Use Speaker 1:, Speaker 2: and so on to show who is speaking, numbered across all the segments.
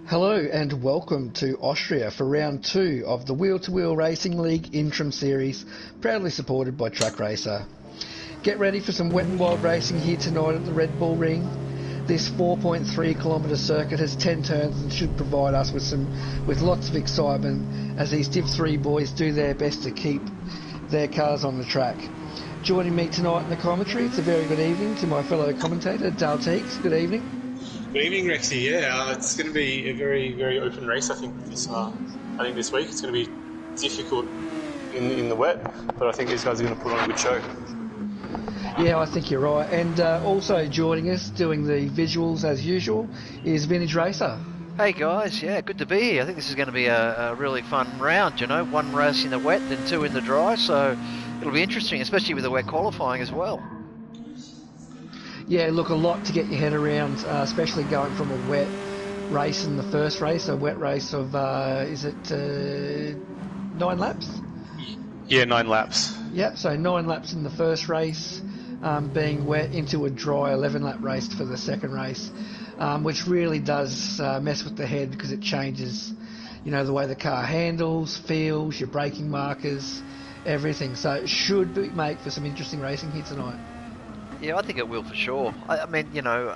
Speaker 1: Hello and welcome to Austria for round 2 of the Wheel-to-Wheel Racing League Interim Series, proudly supported by Truck Racer. Get ready for some wet and wild racing here tonight at the Red Bull Ring. This 4.3 kilometre circuit has 10 turns and should provide us with lots of excitement as these Div 3 boys do their best to keep their cars on the track. Joining me tonight in the commentary, it's a very good evening to my fellow commentator, Dale Teagues. Good evening.
Speaker 2: Good evening, Rexy. Yeah, it's going to be a very, very open race. I think this week it's going to be difficult in the wet, but I think these guys are going to put on a good show.
Speaker 1: Yeah, I think you're right. And also joining us, doing the visuals as usual, is Vintage Racer.
Speaker 3: Hey guys, yeah, good to be here. I think this is going to be a really fun round. You know, one race in the wet, then two in the dry, so it'll be interesting, especially with the wet qualifying as well.
Speaker 1: Yeah, look, a lot to get your head around, especially going from a wet race in the first race, a wet race of, 9 laps?
Speaker 2: Yeah, 9 laps.
Speaker 1: Yep, so 9 laps in the first race, being wet, into a dry 11-lap race for the second race, which really does mess with the head because it changes, you know, the way the car handles, feels, your braking markers, everything. So it should make for some interesting racing here tonight.
Speaker 3: Yeah, I think it will for sure. I mean, you know,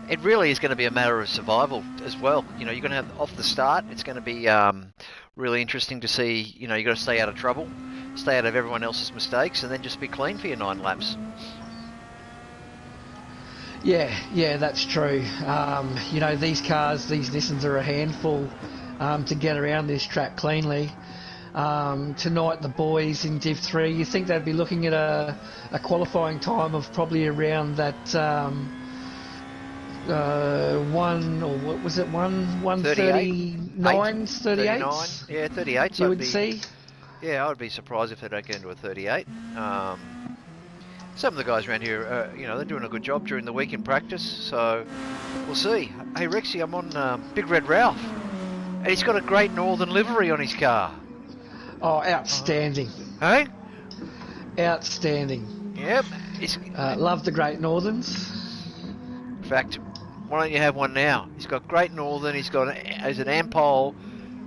Speaker 3: it really is going to be a matter of survival as well. You know, you're going to have off the start. It's going to be really interesting to see. You know, you've got to stay out of trouble, stay out of everyone else's mistakes, and then just be clean for your 9 laps.
Speaker 1: Yeah, that's true. You know, these cars, these Nissans are a handful to get around this track cleanly. Tonight, the boys in Div 3, you think they'd be looking at a qualifying time of probably around that 139, 38?
Speaker 3: Yeah, 38.
Speaker 1: You would see?
Speaker 3: Yeah, I would be surprised if they don't get into a 38. Some of the guys around here, you know, they're doing a good job during the week in practice, so we'll see. Hey, Rexy, I'm on Big Red Ralph, and he's got a Great Northern livery on his car.
Speaker 1: Oh, outstanding.
Speaker 3: Hey?
Speaker 1: Outstanding.
Speaker 3: Yep.
Speaker 1: Love the Great Northerns.
Speaker 3: In fact, why don't you have one now? He's got Great Northern, he's an Ampole,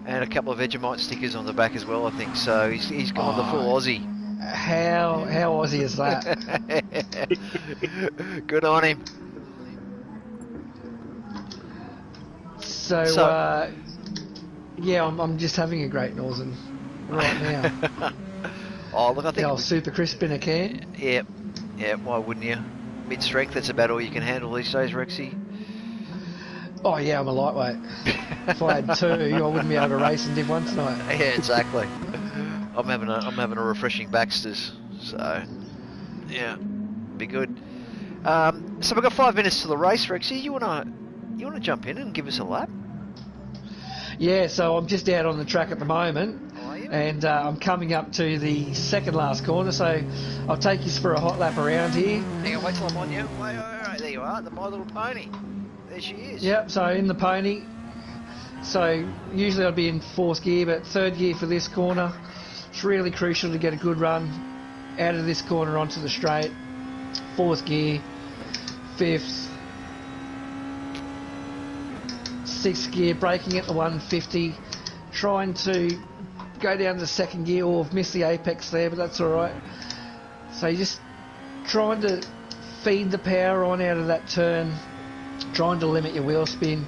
Speaker 3: and a couple of Vegemite stickers on the back as well, I think. So he's gone the full Aussie.
Speaker 1: How Aussie is that?
Speaker 3: Good on him.
Speaker 1: So yeah, I'm just having a Great Northern right now.
Speaker 3: Oh, look, I think
Speaker 1: the old Super Crisp in a can.
Speaker 3: Yeah, why wouldn't you? Mid-strength, that's about all you can handle these days, Rexy.
Speaker 1: Oh yeah, I'm a lightweight. If I had 2, I wouldn't be able to race in Div 1 tonight.
Speaker 3: Yeah, exactly. I'm having a refreshing Baxter's, so yeah, be good. So we've got 5 minutes to the race, Rexy. You wanna jump in and give us a lap?
Speaker 1: Yeah, so I'm just out on the track at the moment. And I'm coming up to the second last corner, so I'll take you for a hot lap around here.
Speaker 3: Hang on, wait till I'm on you. Wait, there you are, My Little Pony. There she is.
Speaker 1: Yep, so in the pony. So usually I'd be in 4th gear, but 3rd gear for this corner. It's really crucial to get a good run out of this corner onto the straight. 4th gear, 5th, 6th gear, braking at the 150, trying to go down to 2nd gear, or have missed the apex there, but that's alright. So you're just trying to feed the power on out of that turn, trying to limit your wheel spin,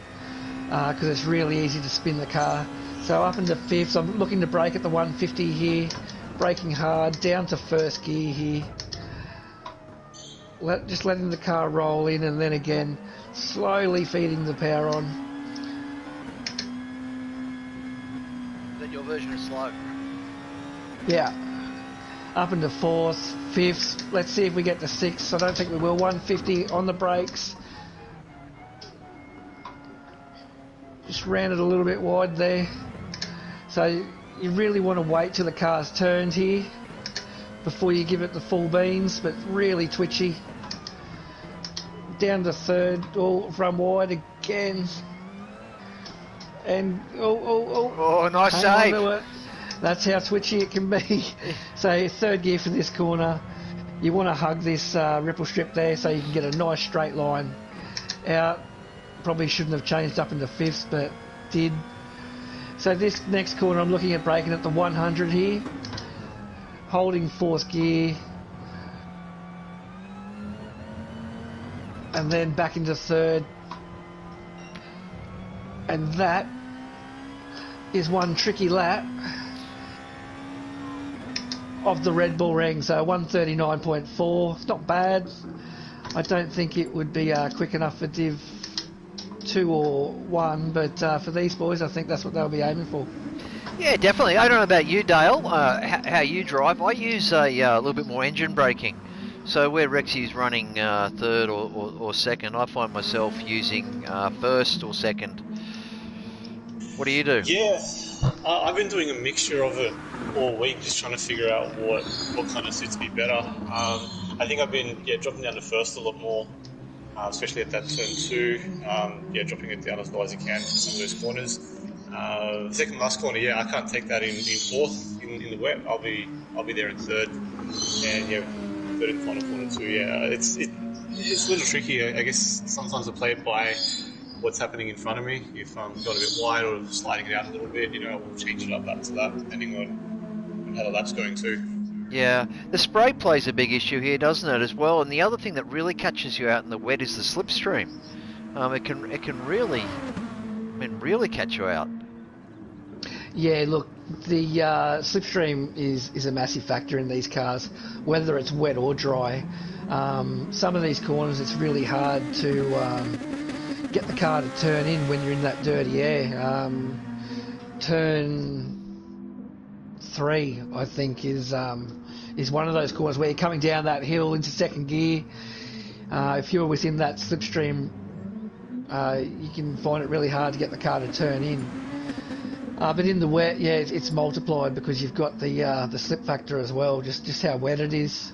Speaker 1: because it's really easy to spin the car. So up into 5th, I'm looking to brake at the 150 here, braking hard, down to 1st gear here. Just letting the car roll in, and then again, slowly feeding the power on.
Speaker 3: Your version is slow.
Speaker 1: Yeah. Up into 4th, 5th. Let's see if we get to 6th. I don't think we will. 150 on the brakes. Just ran it a little bit wide there. So you really want to wait till the car's turned here before you give it the full beans, but really twitchy. Down to 3rd, all from wide again. And
Speaker 3: oh, nice save.
Speaker 1: That's how twitchy it can be. So 3rd gear for this corner. You want to hug this ripple strip there so you can get a nice straight line out. probably shouldn't have changed up into fifths, but did. So this next corner, I'm looking at braking at the 100 here, holding fourth gear, and then back into third, and that is one tricky lap of the Red Bull ring. So 139.4, not bad. I don't think it would be quick enough for Div 2 or 1, but for these boys, I think that's what they'll be aiming for.
Speaker 3: Yeah, definitely. I don't know about you, Dale, how you drive. I use a little bit more engine braking. So where Rexy's running third or second, I find myself using first or second. What do you do?
Speaker 2: Yeah, I've been doing a mixture of it all week, just trying to figure out what kind of suits me better. I think I've been dropping down to first a lot more, especially at that turn 2. Dropping it down as low as you can for some of those corners. The second last corner, I can't take that in fourth in the wet. I'll be there in third, and third in final corner 2. It's a little tricky. I guess sometimes I play it by what's happening in front of me. If I'm got a bit wide or sliding it out a little bit, I will change it up lap to lap depending on how the lap's going too.
Speaker 3: Yeah, the spray plays a big issue here, doesn't it, as well? And the other thing that really catches you out in the wet is the slipstream. It can really catch you out.
Speaker 1: Yeah, look, the slipstream is a massive factor in these cars, whether it's wet or dry. Some of these corners, it's really hard to get the car to turn in when you're in that dirty air. Turn 3, I think, is one of those corners where you're coming down that hill into second gear. If you're within that slipstream, you can find it really hard to get the car to turn in. But in the wet, it's multiplied because you've got the slip factor as well, just how wet it is.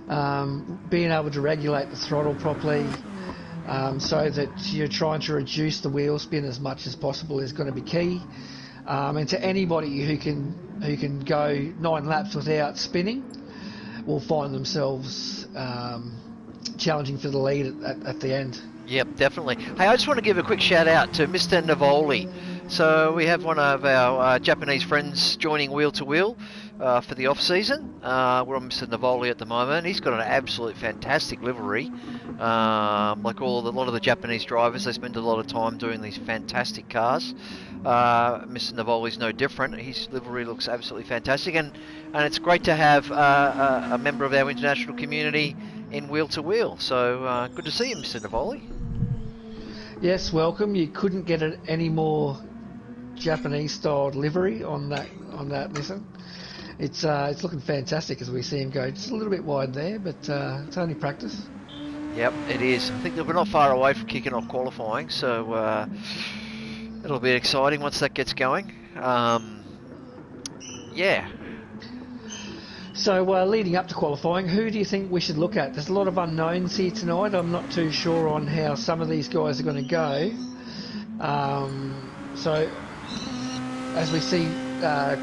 Speaker 1: Being able to regulate the throttle properly, so that you're trying to reduce the wheel spin as much as possible is going to be key. And to anybody who can go 9 laps without spinning will find themselves challenging for the lead at the end.
Speaker 3: Yep, definitely. Hey, I just want to give a quick shout out to Mr. Navoli. So we have one of our Japanese friends joining Wheel to Wheel for the off-season. We're on Mr. Navoli at the moment. He's got an absolute fantastic livery. Like a lot of the Japanese drivers, they spend a lot of time doing these fantastic cars. Mr. Navoli's no different. His livery looks absolutely fantastic, and it's great to have a member of our international community in Wheel to Wheel. So good to see you, Mr. Navoli.
Speaker 1: Yes, welcome. You couldn't get it any more Japanese-styled livery on that Nissan. It's looking fantastic as we see him go. Just a little bit wide there, but it's only practice.
Speaker 3: Yep, it is. I think that we're not far away from kicking off qualifying, so it'll be exciting once that gets going.
Speaker 1: So leading up to qualifying, who do you think we should look at? There's a lot of unknowns here tonight. I'm not too sure on how some of these guys are going to go. So as we see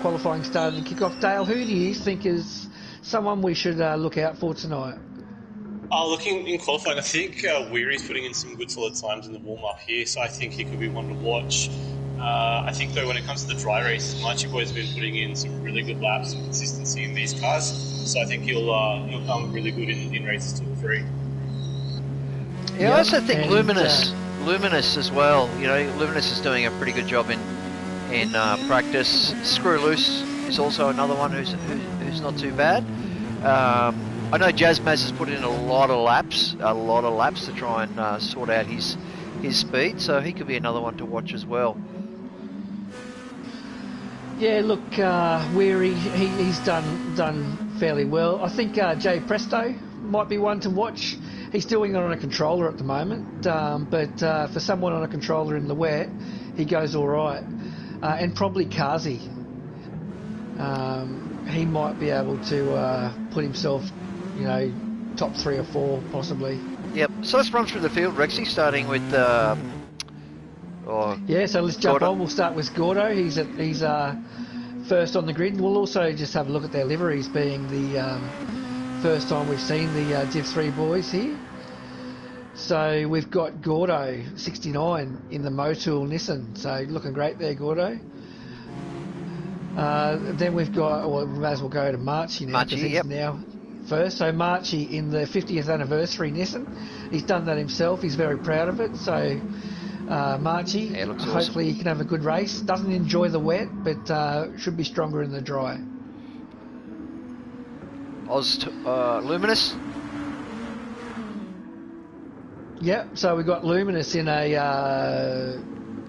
Speaker 1: qualifying starting to kick off, Dale, who do you think is someone we should look out for tonight?
Speaker 2: Looking in qualifying, I think Weary's putting in some good solid times in the warm-up here, so I think he could be one to watch. I think, though, when it comes to the dry race, Marchie Boy's been putting in some really good laps and consistency in these cars, so I think he'll come really good in races 2 and 3.
Speaker 3: Yeah, I also think Luminous as well. Luminous is doing a pretty good job in practice. Screw Loose is also another one who's not too bad. I know Jazzmaz has put in a lot of laps to try and sort out his speed, so he could be another one to watch as well.
Speaker 1: Yeah, look, Weary, he's done fairly well. I think Jay Presto might be one to watch. He's doing it on a controller at the moment, but for someone on a controller in the wet, he goes all right. And probably Kazi. He might be able to put himself, top 3 or 4 possibly.
Speaker 3: Yep. So let's run through the field, Rexy, starting with.
Speaker 1: So let's jump on. We'll start with Gordo. He's first on the grid. We'll also just have a look at their liveries, being the first time we've seen the Div 3 boys here. So we've got Gordo 69 in the Motul Nissan. So looking great there, Gordo. Then we've got, well, we may as well go to Marchie now because he's now first. So Marchie in the 50th anniversary Nissan. He's done that himself. He's very proud of it. So Marchie, hopefully
Speaker 3: awesome.
Speaker 1: he can have a good race. Doesn't enjoy the wet, but should be stronger in the dry.
Speaker 3: Luminous.
Speaker 1: Yep, so we've got Luminous in a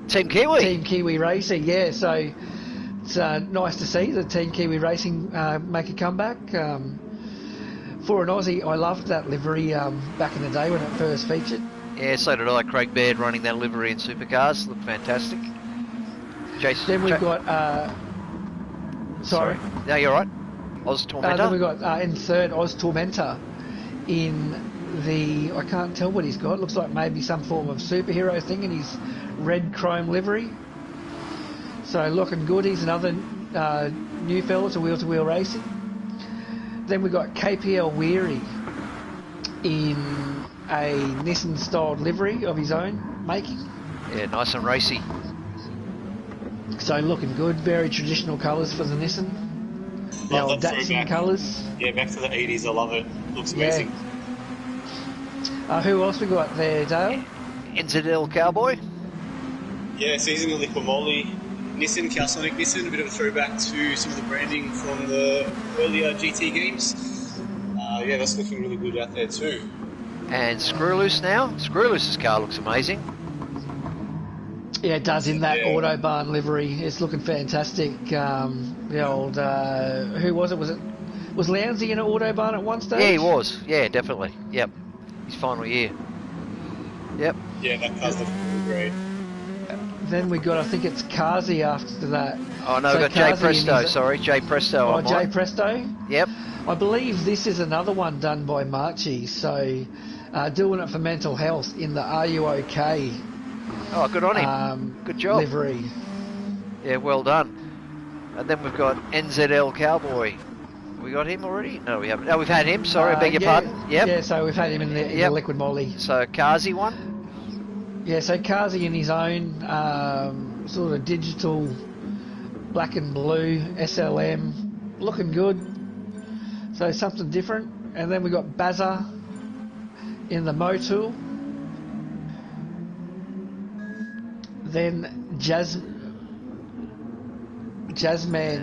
Speaker 3: Team Kiwi.
Speaker 1: Team Kiwi Racing, yeah. So it's nice to see the Team Kiwi Racing make a comeback. For an Aussie, I loved that livery back in the day when it first featured.
Speaker 3: Yeah, so did I. Craig Baird running that livery in supercars. Looked fantastic. Jason.
Speaker 1: Then we've got... sorry.
Speaker 3: No, you're right. Oz Tormentor.
Speaker 1: Then we've got in third Oz Tormentor in the... I can't tell what he's got. Looks like maybe some form of superhero thing in his red chrome livery. So looking good. He's another new fella to wheel racing. Then we've got KPL Weary in a Nissan styled livery of his own making.
Speaker 3: Yeah, nice and racy.
Speaker 1: So looking good. Very traditional colours for the Nissan. The old Datsun colours.
Speaker 2: Yeah, back to the 80s. I love it. Looks amazing.
Speaker 1: Who else we got there, Dale?
Speaker 3: NZL Cowboy.
Speaker 2: Yeah, seasonal liquid moly. Nissan, Calsonic Nissan, a bit of a throwback to some of the branding from the earlier GT games. Yeah, that's looking really good out there too.
Speaker 3: And Screw Loose now. Screw Loose's car looks amazing.
Speaker 1: Yeah, it does in that Autobahn livery. It's looking fantastic. The old, who was it? Was Lowndesy in an Autobahn at one stage?
Speaker 3: Yeah, he was. Yeah, definitely. Yep. His final year. Yep.
Speaker 2: Yeah, that car's looking really great.
Speaker 1: Then we got, I think it's Kazi after that.
Speaker 3: Oh no,
Speaker 1: so
Speaker 3: we got Jay Presto. Sorry, Jay Presto.
Speaker 1: Oh, Jay Presto.
Speaker 3: Yep.
Speaker 1: I believe this is another one done by Marchie. So doing it for mental health in the Are You OK?
Speaker 3: Oh, good on him. Good job.
Speaker 1: Livery.
Speaker 3: Yeah, well done. And then we've got NZL Cowboy. We got him already? No, we haven't. No, we've had him. Sorry, I beg your pardon. Yep.
Speaker 1: Yeah, so we've had him in the liquid moly.
Speaker 3: So Kazi one.
Speaker 1: Yeah, so Kazi in his own sort of digital black and blue SLM, looking good. So something different. And then we got Bazza in the Motul. Then Jazzman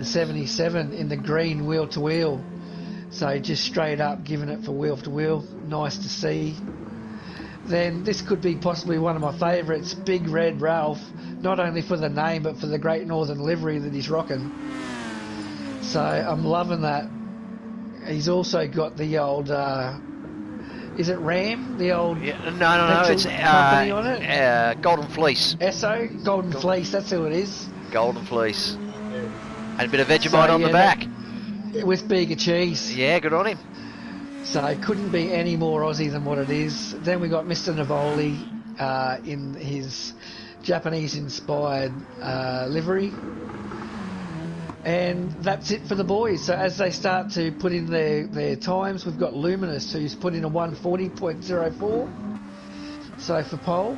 Speaker 1: 77 in the green wheel to wheel. So just straight up giving it for wheel to wheel. Nice to see. Then this could be possibly one of my favourites, Big Red Ralph, not only for the name but for the Great Northern livery that he's rocking. So I'm loving that. He's also got the old, is it Ram? The old
Speaker 3: no, it's
Speaker 1: company on it?
Speaker 3: Golden Fleece.
Speaker 1: Esso? Golden Fleece, that's who it is.
Speaker 3: Golden Fleece. And a bit of Vegemite on the back.
Speaker 1: With Bega cheese.
Speaker 3: Yeah, good on him.
Speaker 1: So it couldn't be any more Aussie than what it is. Then we got Mr. Navoli in his Japanese-inspired livery. And that's it for the boys. So as they start to put in their times, we've got Luminous, who's put in a 140.04. So for pole.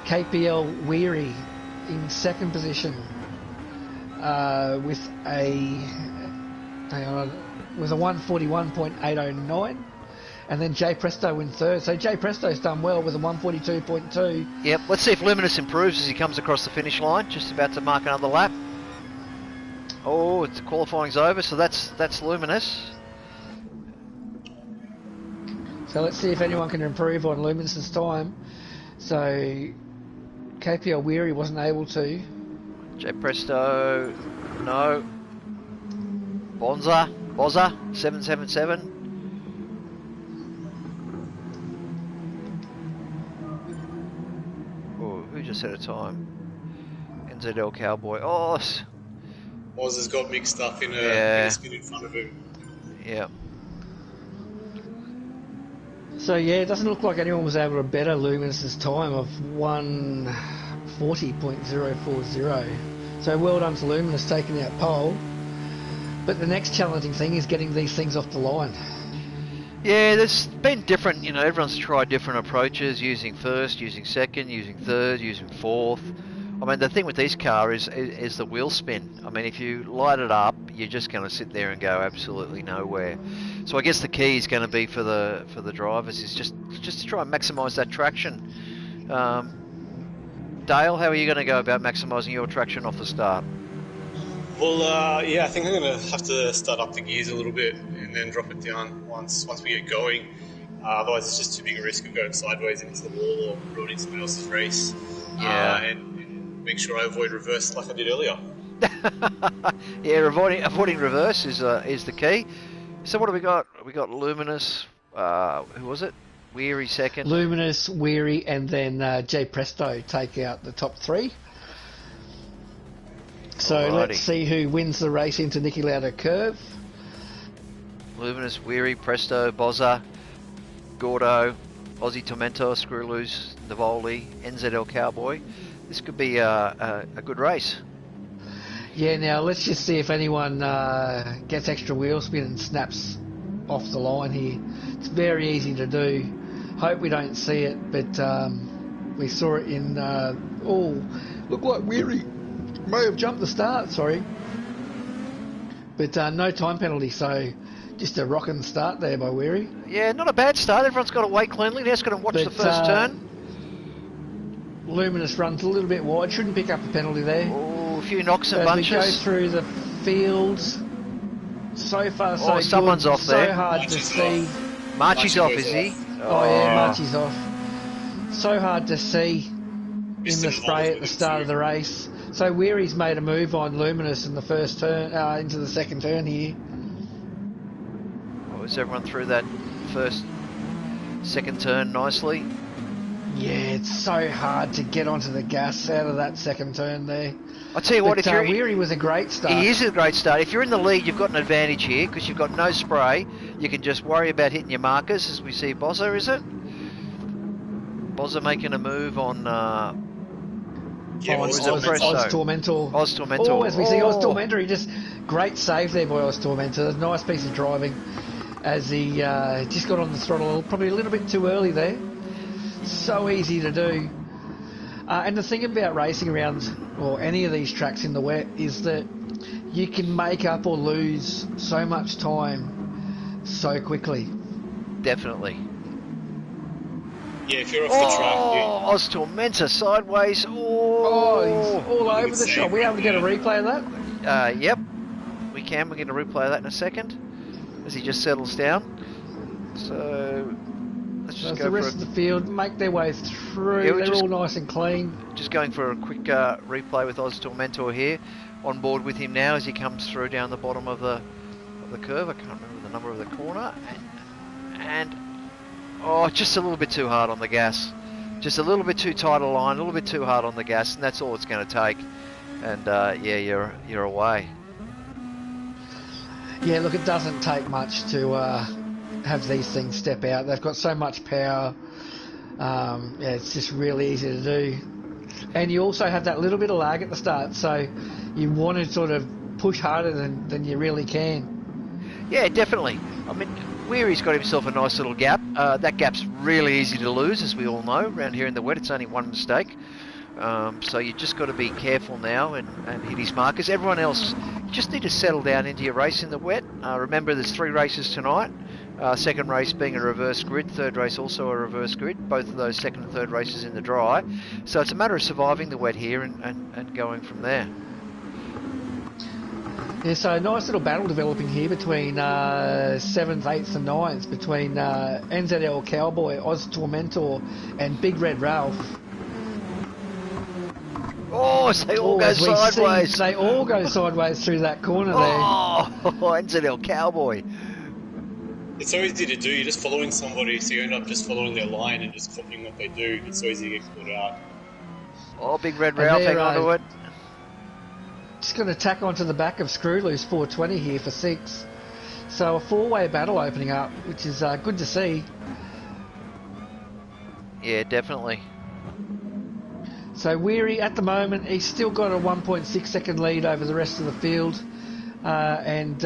Speaker 1: KPL Weary in second position with a 141.809, and then Jay Presto in third. So Jay Presto's done well with a 142.2.
Speaker 3: Yep, let's see if Luminous improves as he comes across the finish line, just about to mark another lap. Oh, it's qualifying's over, so that's Luminous.
Speaker 1: So let's see if anyone can improve on Luminous's time. So KPL Weary wasn't able to.
Speaker 3: Jay Presto, no. Bozza 777. Oh, who just set a time? NZL Cowboy. Oh,
Speaker 2: Oz has got mixed up in a spin in front of him.
Speaker 3: Yeah.
Speaker 1: So yeah, it doesn't look like anyone was able to better Luminous's time of 140.040. So well done to Luminous taking out pole. But the next challenging thing is getting these things off the line.
Speaker 3: Yeah, there's been different, everyone's tried different approaches, using first, using second, using third, using fourth. I mean, the thing with this car is the wheel spin. I mean, if you light it up, you're just going to sit there and go absolutely nowhere. So I guess the key is going to be for the drivers is just to try and maximise that traction. Dale, how are you going to go about maximising your traction off the start?
Speaker 2: Well, yeah, I think I'm going to have to start up the gears a little bit and then drop it down once we get going. Otherwise, it's just too big a risk of going sideways into the wall or ruining someone else's race.
Speaker 3: Yeah.
Speaker 2: And make sure I avoid reverse like I did earlier.
Speaker 3: Yeah, avoiding reverse is the key. So what do we got? We got Luminous. Who was it? Weary second.
Speaker 1: Luminous, Weary, and then J Presto take out the top three. So
Speaker 3: Alrighty.
Speaker 1: Let's see who wins the race into Niki Lauda curve.
Speaker 3: Luminous, Weary, Presto, Bozza, Gordo, Aussie Tormentor, Screw Loose, Navoli, NZL Cowboy. This could be a good race.
Speaker 1: Yeah, now let's just see if anyone gets extra wheel spin and snaps off the line here. It's very easy to do. Hope we don't see it, but we saw it in... looked like Weary may have jumped the start, sorry. But no time penalty, so just a rocking start there by Weary.
Speaker 3: Yeah, not a bad start. Everyone's got to wait cleanly. Now it's got to watch the first turn.
Speaker 1: Luminous runs a little bit wide. Shouldn't pick up a penalty there.
Speaker 3: Oh, a few knocks and
Speaker 1: As
Speaker 3: bunches.
Speaker 1: we go through the fields, so far so good.
Speaker 3: Someone's off there.
Speaker 1: So hard to see.
Speaker 3: Marchie's off, is he?
Speaker 1: Oh yeah, Marchie's off. So hard to see in the spray at the start of the race. So Weary's made a move on Luminous in the first turn, into the second turn here.
Speaker 3: Oh, is everyone through that second turn nicely?
Speaker 1: Yeah, it's so hard to get onto the gas out of that second turn there.
Speaker 3: I'll tell you what,
Speaker 1: But,
Speaker 3: if you're...
Speaker 1: Weary was a great start.
Speaker 3: He is a great start. If you're in the lead, you've got an advantage here because you've got no spray. You can just worry about hitting your markers, as we see Bozza, is it? Bozza making a move on...
Speaker 1: Oz Tormentor.
Speaker 3: Oz Tormentor.
Speaker 1: Oh, as we see Oz Tormentor, he just... Great save there by Oz Tormentor. Nice piece of driving as he just got on the throttle probably a little bit too early there. So easy to do. And the thing about racing around, or any of these tracks in the wet, is that you can make up or lose so much time so quickly.
Speaker 3: Definitely.
Speaker 2: Yeah, if you're off the track...
Speaker 3: Oz Tormentor sideways.
Speaker 1: He's all over the shop. We able to get a replay of that?
Speaker 3: Yep. We can. We're going to replay that in a second as he just settles down. So... let's just go
Speaker 1: the rest of the field make their way through.
Speaker 3: Yeah,
Speaker 1: they're all nice and clean.
Speaker 3: Just going for a quick replay with Oz Tormentor here. On board with him now as he comes through down the bottom of the curve. I can't remember the number of the corner. And just a little bit too hard on the gas. Just a little bit too tight a line, a little bit too hard on the gas, and that's all it's going to take. And you're away.
Speaker 1: Yeah, look, it doesn't take much to have these things step out. They've got so much power. It's just really easy to do. And you also have that little bit of lag at the start, so you want to sort of push harder than you really can.
Speaker 3: Yeah, definitely. I mean, Weary's got himself a nice little gap. That gap's really easy to lose, as we all know. Around here in the wet, it's only one mistake. So you just got to be careful now and hit his markers. Everyone else, you just need to settle down into your race in the wet. Remember, there's 3 races tonight. Second race being a reverse grid, third race also a reverse grid. Both of those second and third races in the dry. So it's a matter of surviving the wet here and going from there.
Speaker 1: Yeah, so a nice little battle developing here between 7th, 8th and 9th, between NZL Cowboy, Oz Tormentor and Big Red Ralph.
Speaker 3: So they all go sideways.
Speaker 1: They all go sideways through that corner there.
Speaker 3: NZL Cowboy.
Speaker 2: It's so easy to do. You're just following somebody, so you end up just following their line and just copying what they do. It's so easy to get caught out.
Speaker 3: Big Red Ralph, hang on to it.
Speaker 1: Just going to tack onto the back of Screw Loose 420 here for 6. So a 4-way battle opening up, which is good to see.
Speaker 3: Yeah, definitely.
Speaker 1: So Weary, at the moment, he's still got a 1.6 second lead over the rest of the field. And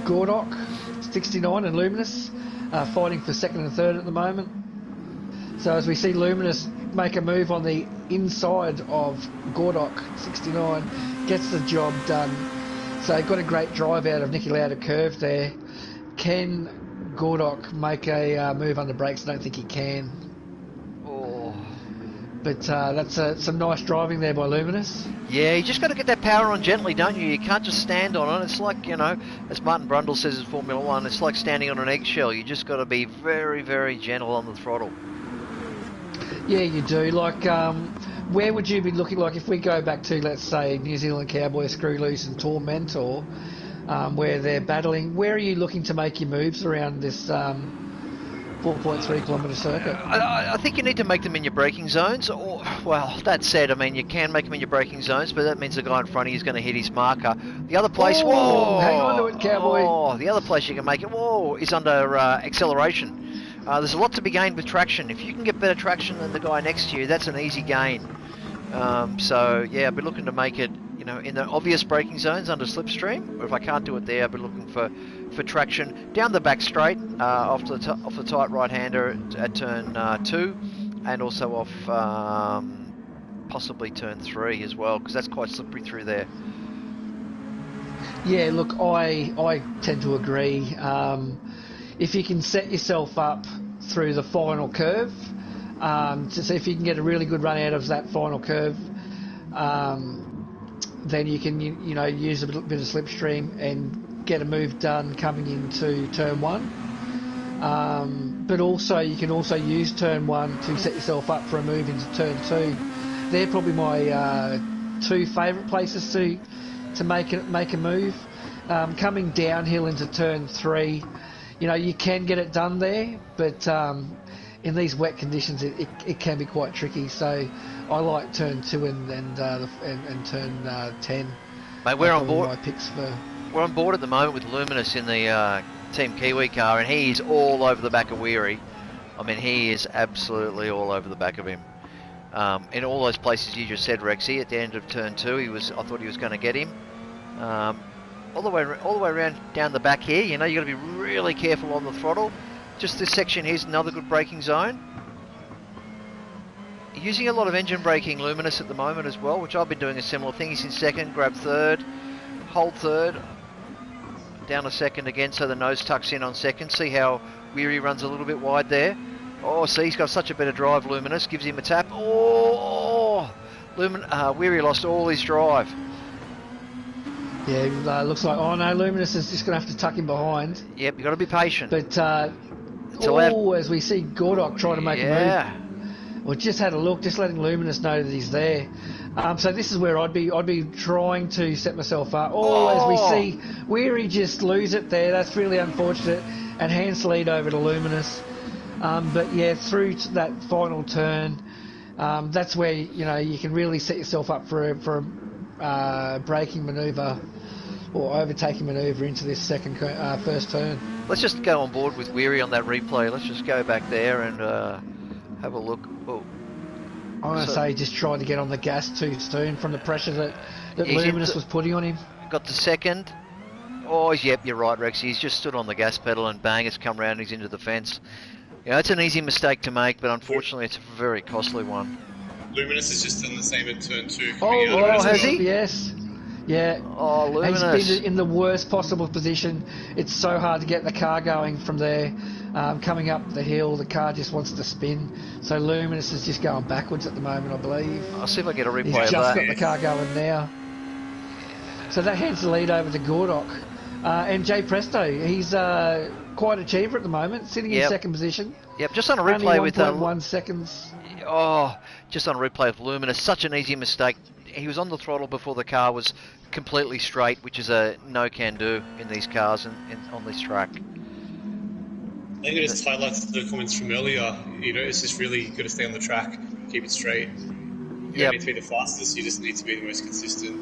Speaker 1: Gordok 69 and Luminous fighting for second and third at the moment. So as we see Luminous make a move on the inside of Gordok, 69, gets the job done. So got a great drive out of Nicky Lauda curve there. Can Gordok make a move under brakes? I don't think he can.
Speaker 3: Oh.
Speaker 1: But that's some nice driving there by Luminous.
Speaker 3: Yeah, you just got to get that power on gently, don't you? You can't just stand on it. It's like, as Martin Brundle says in Formula 1, it's like standing on an eggshell. You just got to be very, very gentle on the throttle.
Speaker 1: Yeah, you do. Like, where would you be looking? Like, if we go back to, let's say, New Zealand Cowboy, Screw Loose and Tormentor, where they're battling, where are you looking to make your moves around this 4.3 kilometre circuit?
Speaker 3: I think you need to make them in your braking zones. Or, well, that said, I mean, you can make them in your braking zones, but that means the guy in front of you is going to hit his marker. The other place, whoa!
Speaker 1: Hang on to it, Cowboy.
Speaker 3: Oh, the other place you can make it, is under acceleration. There's a lot to be gained with traction. If you can get better traction than the guy next to you, that's an easy gain. So, yeah, I'll be looking to make it, in the obvious braking zones under slipstream. But if I can't do it there, I'll be looking for traction down the back straight, off the tight right-hander at turn 2, and also off possibly turn 3 as well, because that's quite slippery through there. Yeah,
Speaker 1: look, I tend to agree. If you can set yourself up through the final curve, to see if you can get a really good run out of that final curve, then you can use a bit of slipstream and get a move done coming into turn 1. But also you can also use turn 1 to set yourself up for a move into turn 2. They're probably my 2 favourite places to make a move. Coming downhill into turn 3. You can get it done there, but in these wet conditions, it can be quite tricky. So I like turn 2 and turn 10.
Speaker 3: Mate, we're on board.
Speaker 1: My picks for.
Speaker 3: We're on board at the moment with Luminous in the Team Kiwi car, and he's all over the back of Weary. I mean, he is absolutely all over the back of him. In all those places you just said, Rexy, at the end of turn 2, I thought he was going to get him. All the way around down the back here, you got to be really careful on the throttle. Just this section here's another good braking zone. Using a lot of engine braking, Luminous, at the moment as well, which I've been doing a similar thing. He's in second, grab third, hold third, down a second again, so the nose tucks in on second. See how Weary runs a little bit wide there. Oh, see, he's got such a better drive, Luminous. Gives him a tap. Weary lost all his drive.
Speaker 1: Yeah, looks like, Luminous is just going to have to tuck him behind.
Speaker 3: Yep, you've got to be patient.
Speaker 1: But, as we see Gordok try to make a move. Well, just had a look, just letting Luminous know that he's there. So this is where I'd be trying to set myself up. As we see Weary just lose it there. That's really unfortunate. And hands lead over to Luminous. But yeah, through to that final turn, that's where you can really set yourself up for a braking manoeuvre or overtaking manoeuvre into this first turn.
Speaker 3: Let's just go on board with Weary on that replay. Let's just go back there and have a look.
Speaker 1: I'm going to say he just tried to get on the gas too soon from the pressure that Luminous was putting on him.
Speaker 3: Got the second. Yep, you're right, Rex. He's just stood on the gas pedal and bang, it's come round and he's into the fence. It's an easy mistake to make, but unfortunately it's a very costly one.
Speaker 2: Luminous has just done the same at turn 2.
Speaker 3: Has he?
Speaker 1: Yes. Yeah.
Speaker 3: Luminous.
Speaker 1: He's been in the worst possible position. It's so hard to get the car going from there. Coming up the hill, the car just wants to spin. So Luminous is just going backwards at the moment, I believe.
Speaker 3: I'll see if I get a replay of that.
Speaker 1: He's just got the car going now. So that hands the lead over to Gordok. And Jay Presto, he's quite achiever at the moment, sitting in second position.
Speaker 3: Yep, just on a replay with
Speaker 1: 1.1 seconds.
Speaker 3: Just on a replay with Luminous, such an easy mistake. He was on the throttle before the car was completely straight, which is a no-can-do in these cars and on this track.
Speaker 2: I think it just highlights the comments from earlier. It's just really got to stay on the track, keep it straight. You don't need to be the fastest, you just need to be the most consistent.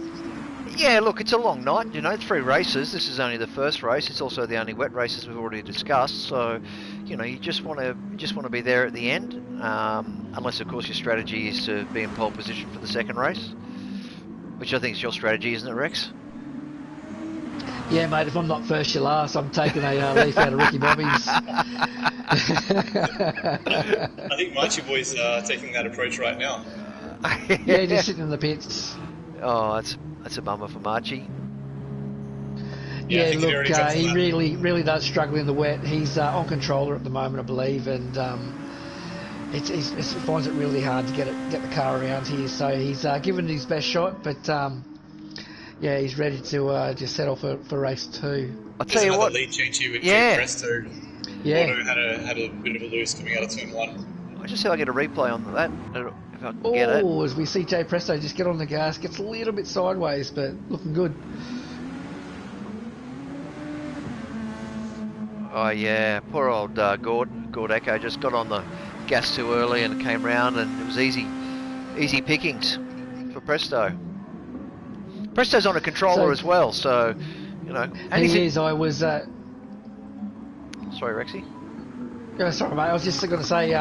Speaker 3: Yeah, look, it's a long night, 3 races. This is only the first race. It's also the only wet races we've already discussed. So, you just want to be there at the end, unless of course your strategy is to be in pole position for the second race, which I think is your strategy, isn't it, Rex?
Speaker 1: Yeah, mate, if I'm not first, you're last. I'm taking a leaf out of Ricky Bobby's.
Speaker 2: I think Marchie Boy's taking that approach right now.
Speaker 1: Yeah, just sitting in the pits.
Speaker 3: Oh, that's a bummer for Marchie.
Speaker 2: Yeah, I
Speaker 1: Yeah,
Speaker 2: think he
Speaker 1: look,
Speaker 2: already jumped on
Speaker 1: he
Speaker 2: that.
Speaker 1: really does struggle in the wet. He's on controller at the moment, I believe, and he finds it really hard to get the car around here. So he's given it his best shot, but yeah, he's ready to just set off for race 2.
Speaker 3: I'll
Speaker 2: There's
Speaker 3: tell you
Speaker 2: another
Speaker 3: what.
Speaker 2: lead change here with
Speaker 3: Yeah.
Speaker 2: Jay Presto.
Speaker 1: Yeah.
Speaker 2: Auto had a bit of a loose coming out of turn 1.
Speaker 3: I'll just see if I get a replay on that, if I can get it.
Speaker 1: Oh, as we see Jay Presto just get on the gas, gets a little bit sideways, but looking good.
Speaker 3: Oh yeah, poor old Gord Echo just got on the gas too early and came round, and it was easy pickings for Presto. Presto's on a controller as well, so you know. And
Speaker 1: he is. I was.
Speaker 3: Sorry, Rexy.
Speaker 1: Yeah, sorry, mate. I was just going to say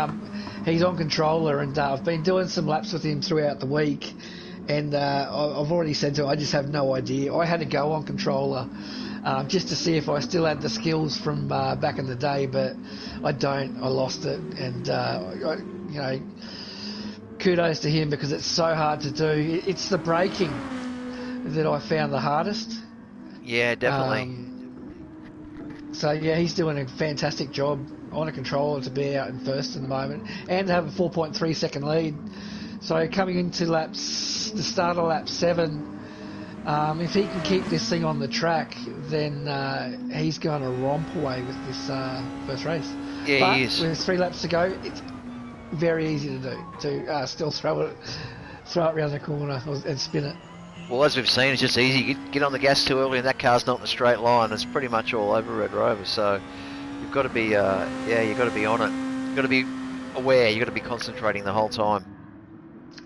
Speaker 1: he's on controller, and I've been doing some laps with him throughout the week, and I've already said to him, I just have no idea. I had to go on controller. Just to see if I still had the skills from back in the day, but I don't. I lost it, and you know, kudos to him because it's so hard to do. It's the braking that I found the hardest.
Speaker 3: Yeah, definitely.
Speaker 1: So yeah, he's doing a fantastic job on a controller to be out in first at the moment, and to have a 4.3 second lead. So coming into the start of lap 7. If he can keep this thing on the track, then he's going to romp away with this first race.
Speaker 3: Yeah,
Speaker 1: but
Speaker 3: he is.
Speaker 1: With 3 laps to go, it's very easy to do, to still throw it around the corner and spin it.
Speaker 3: Well, as we've seen, it's just easy. Get on the gas too early, and that car's not in a straight line. It's pretty much all over Red Rover. So you've got to be, you've got to be on it. You've got to be aware. You've got to be concentrating the whole time.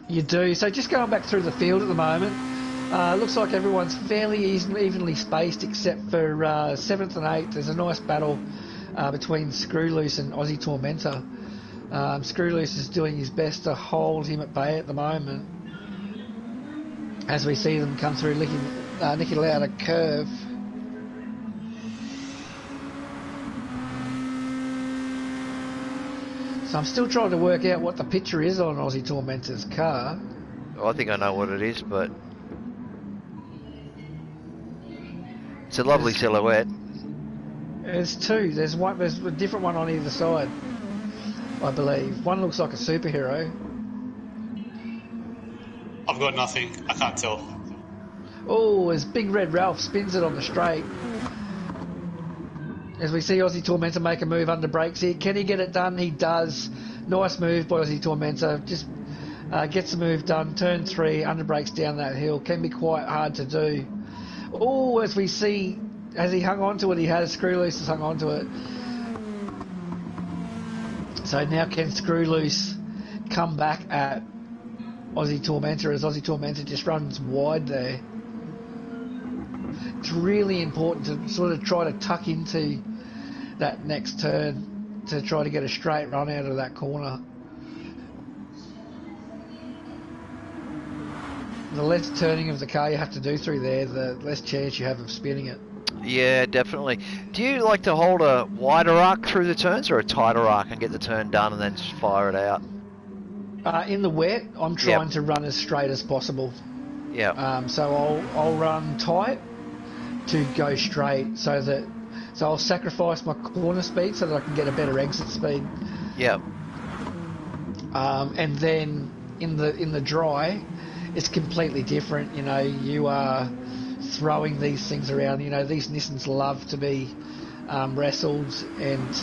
Speaker 1: You do. So just going back through the field at the moment. Looks like everyone's fairly evenly spaced except for 7th and 8th. There's a nice battle between Screwloose and Aussie Tormentor. Screwloose is doing his best to hold him at bay at the moment as we see them come through Nicky Lauda curve. So I'm still trying to work out what the picture is on Aussie Tormentor's car.
Speaker 3: Well, I think I know what it is, but it's a lovely silhouette.
Speaker 1: There's 2. There's a different one on either side, I believe. One looks like a superhero.
Speaker 2: I've got nothing. I can't tell.
Speaker 1: Oh, as Big Red Ralph spins it on the straight. As we see Aussie Tormentor make a move under brakes here. Can he get it done? He does. Nice move by Aussie Tormentor. Just gets the move done. Turn 3, under brakes down that hill. Can be quite hard to do. Oh, as we see, as he hung on to it, Screwloose has hung on to it. So now can Screwloose come back at Aussie Tormentor as Aussie Tormentor just runs wide there. It's really important to sort of try to tuck into that next turn to try to get a straight run out of that corner. The less turning of the car you have to do through there, the less chance you have of spinning it.
Speaker 3: Yeah, definitely. Do you like to hold a wider arc through the turns or a tighter arc and get the turn done and then just fire it out?
Speaker 1: In the wet, I'm trying to run as straight as possible.
Speaker 3: Yeah.
Speaker 1: So I'll run tight to go straight, so I'll sacrifice my corner speed so that I can get a better exit speed.
Speaker 3: Yeah.
Speaker 1: And then in the dry, it's completely different. You know, you are throwing these things around. You know, these Nissans love to be wrestled, and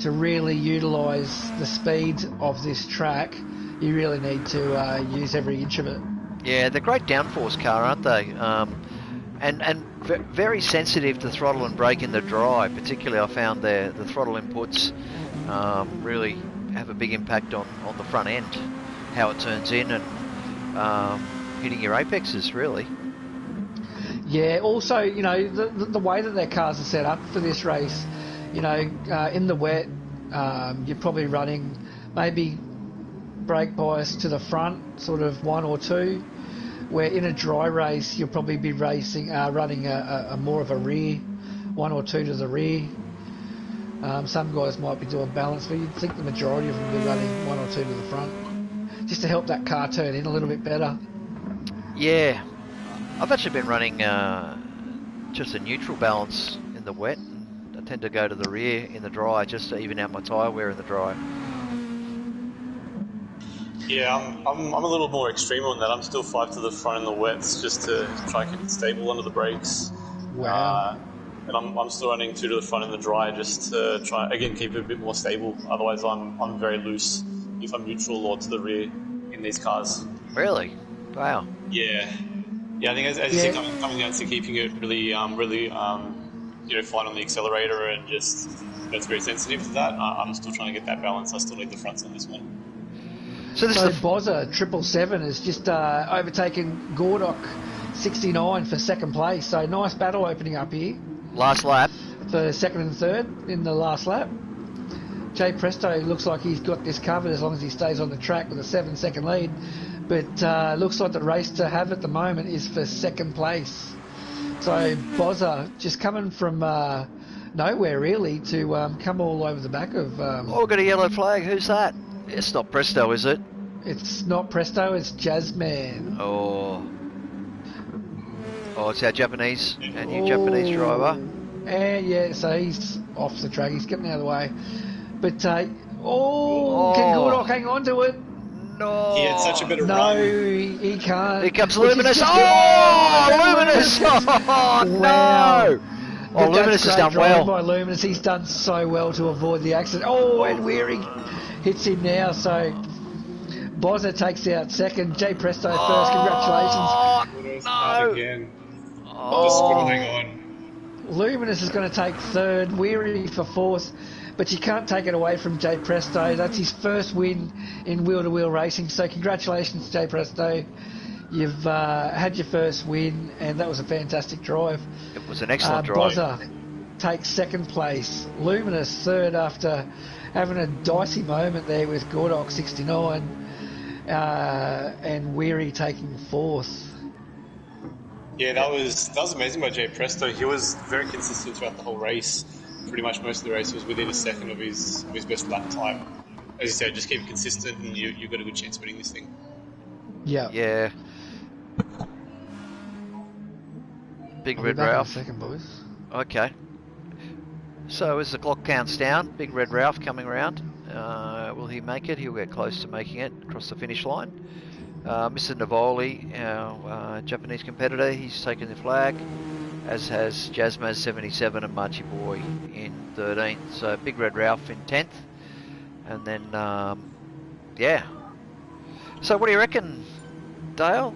Speaker 1: to really utilise the speed of this track, you really need to use every inch of it.
Speaker 3: Yeah, they're a great downforce car, aren't they? And very sensitive to throttle and brake in the dry. Particularly, I found the throttle inputs really have a big impact on the front end, how it turns in, and hitting your apexes, really.
Speaker 1: Yeah, also, you know, the way that their cars are set up for this race, you know, in the wet, you're probably running maybe brake bias to the front, sort of 1 or 2. where in a dry race you'll probably be running a more of a rear, one or two to the rear. Some guys might be doing balance, but you'd think the majority of them will be running one or two to the front, just to help that car turn in a little bit better.
Speaker 3: Yeah, I've actually been running just a neutral balance in the wet. I tend to go to the rear in the dry, just to even out my tyre wear in the dry.
Speaker 2: Yeah, I'm a little more extreme on that. I'm still 5 to the front in the wets just to try and keep it stable under the brakes.
Speaker 1: Wow.
Speaker 2: And I'm still running 2 to the front in the dry just to try, again, keep it a bit more stable. Otherwise, I'm very loose if I'm neutral or to the rear in these cars.
Speaker 3: Really? Wow.
Speaker 2: Yeah. Yeah, I think as you say, coming down to keeping it really, fine on the accelerator and just, that's very sensitive to that. I'm still trying to get that balance. I still need the fronts on this one.
Speaker 1: So Bozza 777 has just overtaken Gordok 69 for second place. So nice battle opening up here.
Speaker 3: Last lap.
Speaker 1: For second and third in the last lap. Jay Presto looks like he's got this covered as long as he stays on the track with a 7-second lead. But looks like the race to have at the moment is for second place. So Bozza just coming from nowhere really to come all over the back of...
Speaker 3: Oh, we've got a yellow flag. Who's that? It's not Presto, is it?
Speaker 1: It's not Presto, it's Jazzman.
Speaker 3: Oh, it's our Japanese, our new Japanese driver.
Speaker 1: And yeah, so he's off the track. He's getting out of the way. But, can Gordok hang on to it?
Speaker 3: No.
Speaker 2: He had such a better run.
Speaker 1: No, he can't.
Speaker 3: Here comes Luminous. Luminous! Oh, no! Oh, Luminous has done well.
Speaker 1: By Luminous. He's done so well to avoid the accident. Oh, and Weary hits him now, so Bozza takes out second. Jay Presto first. Congratulations.
Speaker 2: No. Again. Just couldn't hang on.
Speaker 1: Luminous is going to take third. Weary for fourth. But you can't take it away from Jay Presto. That's his first win in wheel-to-wheel racing. So congratulations, Jay Presto. You've had your first win, and that was a fantastic drive.
Speaker 3: It was an excellent drive.
Speaker 1: Bozza takes second place. Luminous third after having a dicey moment there with Gordok 69. And Weary taking fourth.
Speaker 2: Yeah, that was amazing by Jay Presto. He was very consistent throughout the whole race. Pretty much most of the race was within a second of his best lap time. As you said, just keep it consistent and you've got a good chance of winning this thing.
Speaker 1: Yeah.
Speaker 3: Yeah. Big Red Ralph.
Speaker 1: Second, boys.
Speaker 3: Okay. So as the clock counts down, Big Red Ralph coming around. Will he make it? He'll get close to making it across the finish line. Mr. Navoli, our Japanese competitor, he's taken the flag, as has Jazzmaz 77 and Marchie Boy in 13th. So Big Red Ralph in 10th. And then, yeah. So what do you reckon, Dale?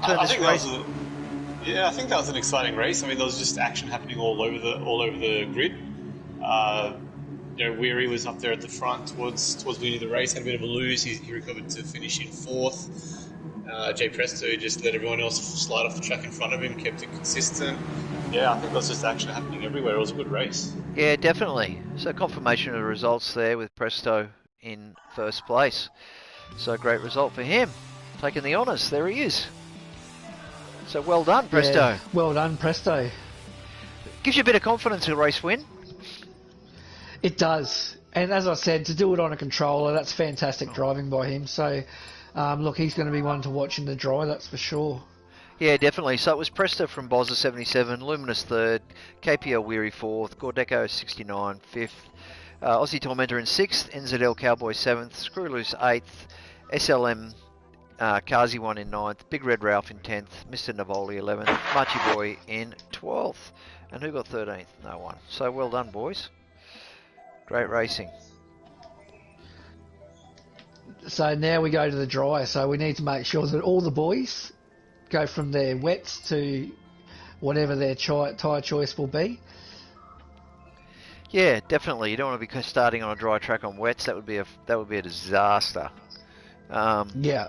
Speaker 2: I think that was an exciting race. I mean, there was just action happening all over the grid. Weary was up there at the front towards the end of the race, had a bit of a lose. He recovered to finish in fourth. Jay Presto just let everyone else slide off the track in front of him, kept it consistent. Yeah, I think there was just action happening everywhere. It was a good race.
Speaker 3: Yeah, definitely. So confirmation of the results there with Presto in first place. So great result for him, taking the honours. There he is. So well done, Presto.
Speaker 1: Yeah, well done, Presto.
Speaker 3: Gives you a bit of confidence in a race win.
Speaker 1: It does. And as I said, to do it on a controller, that's fantastic driving by him. So, look, he's going to be one to watch in the dry, that's for sure.
Speaker 3: Yeah, definitely. So it was Presto from Bozza 77, Luminous third, KPL Weary fourth, Gordeco 69 fifth, Aussie Tormentor in sixth, NZL Cowboy seventh, Screw Loose eighth, SLM Kazi 1 in 9th, Big Red Ralph in 10th, Mr. Navoli 11th, Marchie Boy in 12th. And who got 13th? No one. So well done, boys. Great racing.
Speaker 1: So now we go to the dry. So we need to make sure that all the boys go from their wets to whatever their tyre choice will be.
Speaker 3: Yeah, definitely. You don't want to be starting on a dry track on wets. That would be a disaster.
Speaker 1: Yeah.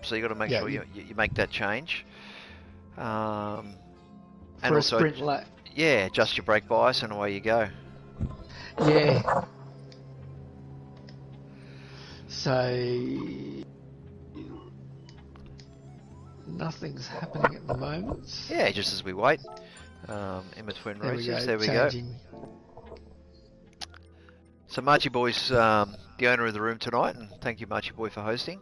Speaker 3: So you got to make sure you make that change. And
Speaker 1: for
Speaker 3: also,
Speaker 1: a sprint lap.
Speaker 3: Yeah, adjust your brake bias and away you go.
Speaker 1: Yeah. So Nothing's happening at the moment.
Speaker 3: Yeah, just as we wait in between races. There we go. So Marchie Boy's the owner of the room tonight, and thank you, Marchie Boy, for hosting.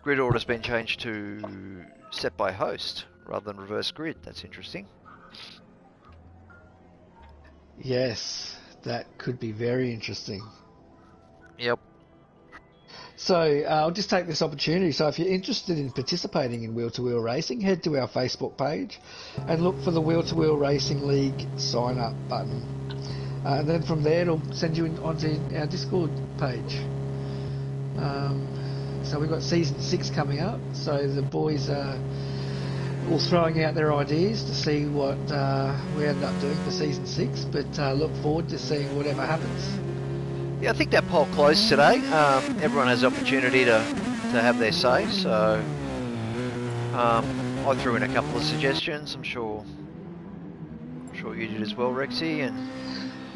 Speaker 3: Grid order's been changed to set by host rather than reverse grid. That's interesting.
Speaker 1: Yes, that could be very interesting.
Speaker 3: Yep.
Speaker 1: So I'll just take this opportunity. So if you're interested in participating in Wheel-to-Wheel Racing, head to our Facebook page and look for the Wheel-to-Wheel Racing League sign-up button. And then from there, it'll send you onto our Discord page. So we've got Season 6 coming up. So the boys are all throwing out their ideas to see what we end up doing for Season 6. But look forward to seeing whatever happens.
Speaker 3: Yeah, I think that poll closed today. Everyone has the opportunity to have their say. So I threw in a couple of suggestions. I'm sure you did as well, Rexy. And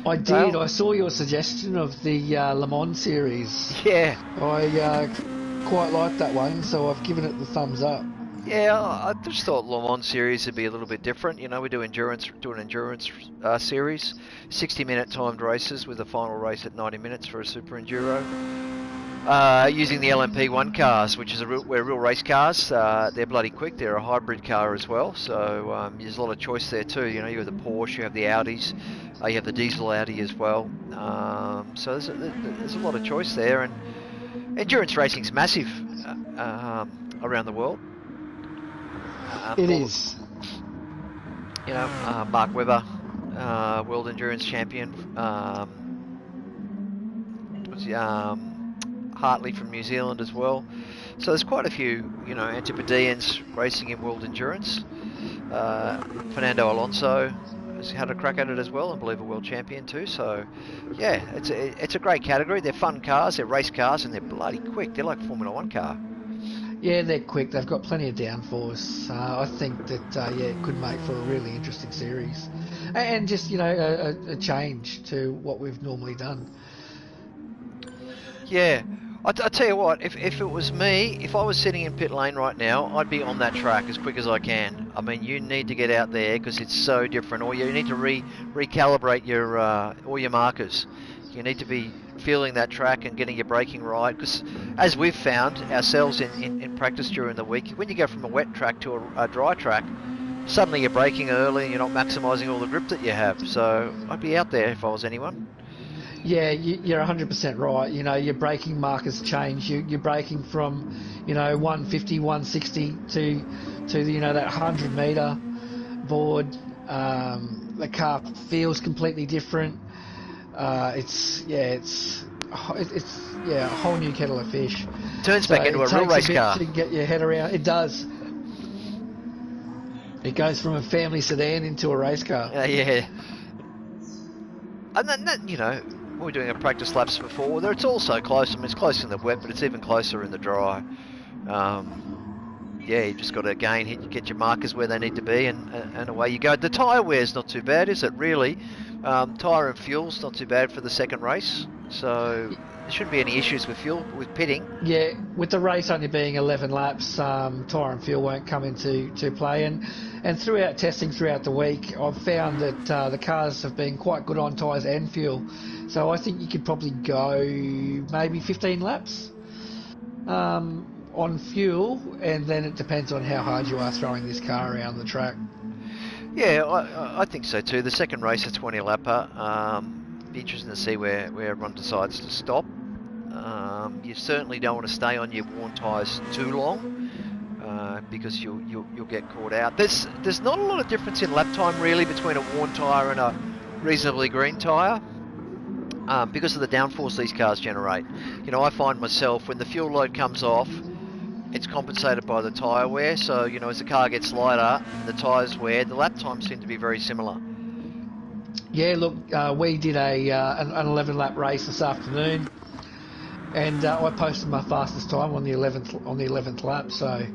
Speaker 1: I did. I saw your suggestion of the Le Mans series.
Speaker 3: Yeah.
Speaker 1: I quite like that one, so I've given it the thumbs up.
Speaker 3: Yeah, I just thought Le Mans series would be a little bit different. You know, we do an endurance series, 60-minute timed races with a final race at 90 minutes for a Super Enduro. Using the LMP1 cars, which is we're real race cars. They're bloody quick. They're a hybrid car as well, so there's a lot of choice there too. You know, you have the Porsche, you have the Audis, you have the diesel Audi as well. So there's a lot of choice there, and endurance racing's massive around the world.
Speaker 1: It is.
Speaker 3: You know, Mark Webber, World Endurance Champion. Hartley from New Zealand as well. So there's quite a few, you know, Antipodeans racing in World Endurance. Fernando Alonso has had a crack at it as well, I believe a world champion too. So yeah, it's a great category. They're fun cars, they're race cars, and they're bloody quick. They're like a Formula 1 car.
Speaker 1: Yeah, they're quick. They've got plenty of downforce. I think that it could make for a really interesting series, and just, you know, a change to what we've normally done.
Speaker 3: Yeah, I tell you what, if it was me, if I was sitting in pit lane right now, I'd be on that track as quick as I can. I mean, you need to get out there because it's so different, or you need to recalibrate your all your markers. You need to be feeling that track and getting your braking right, because as we've found ourselves in practice during the week, when you go from a wet track to a dry track, suddenly you're braking early and you're not maximising all the grip that you have. So I'd be out there if I was anyone.
Speaker 1: Yeah, you're 100% right. You know, your braking markers change. You're braking from, you know, 150, 160 to you know, that 100 metre board. The car feels completely different. It's a whole new kettle of fish.
Speaker 3: Turns back into a real race car.
Speaker 1: To get your head around. It does. It goes from a family sedan into a race car.
Speaker 3: Yeah. And then, you know, we were doing a practice laps before. It's also close. I mean, it's close in the wet, but it's even closer in the dry. Yeah, you just got to, again, get your markers where they need to be, and away you go. The tyre wear's not too bad, is it, really? Tyre and fuel's not too bad for the second race, so there shouldn't be any issues with fuel, with pitting.
Speaker 1: Yeah, with the race only being 11 laps, tyre and fuel won't come into play. And throughout testing throughout the week, I've found that the cars have been quite good on tyres and fuel. So I think you could probably go maybe 15 laps on fuel, and then it depends on how hard you are throwing this car around the track.
Speaker 3: Yeah, I think so too. The second race, a 20 lapper. Be interesting to see where everyone decides to stop. You certainly don't want to stay on your worn tyres too long, because you'll get caught out. There's not a lot of difference in lap time really between a worn tyre and a reasonably green tyre, because of the downforce these cars generate. You know, I find myself, when the fuel load comes off, it's compensated by the tyre wear. So, you know, as the car gets lighter and the tyres wear, the lap times seem to be very similar.
Speaker 1: Yeah, look, we did an 11-lap race this afternoon, and I posted my fastest time on the 11th lap. So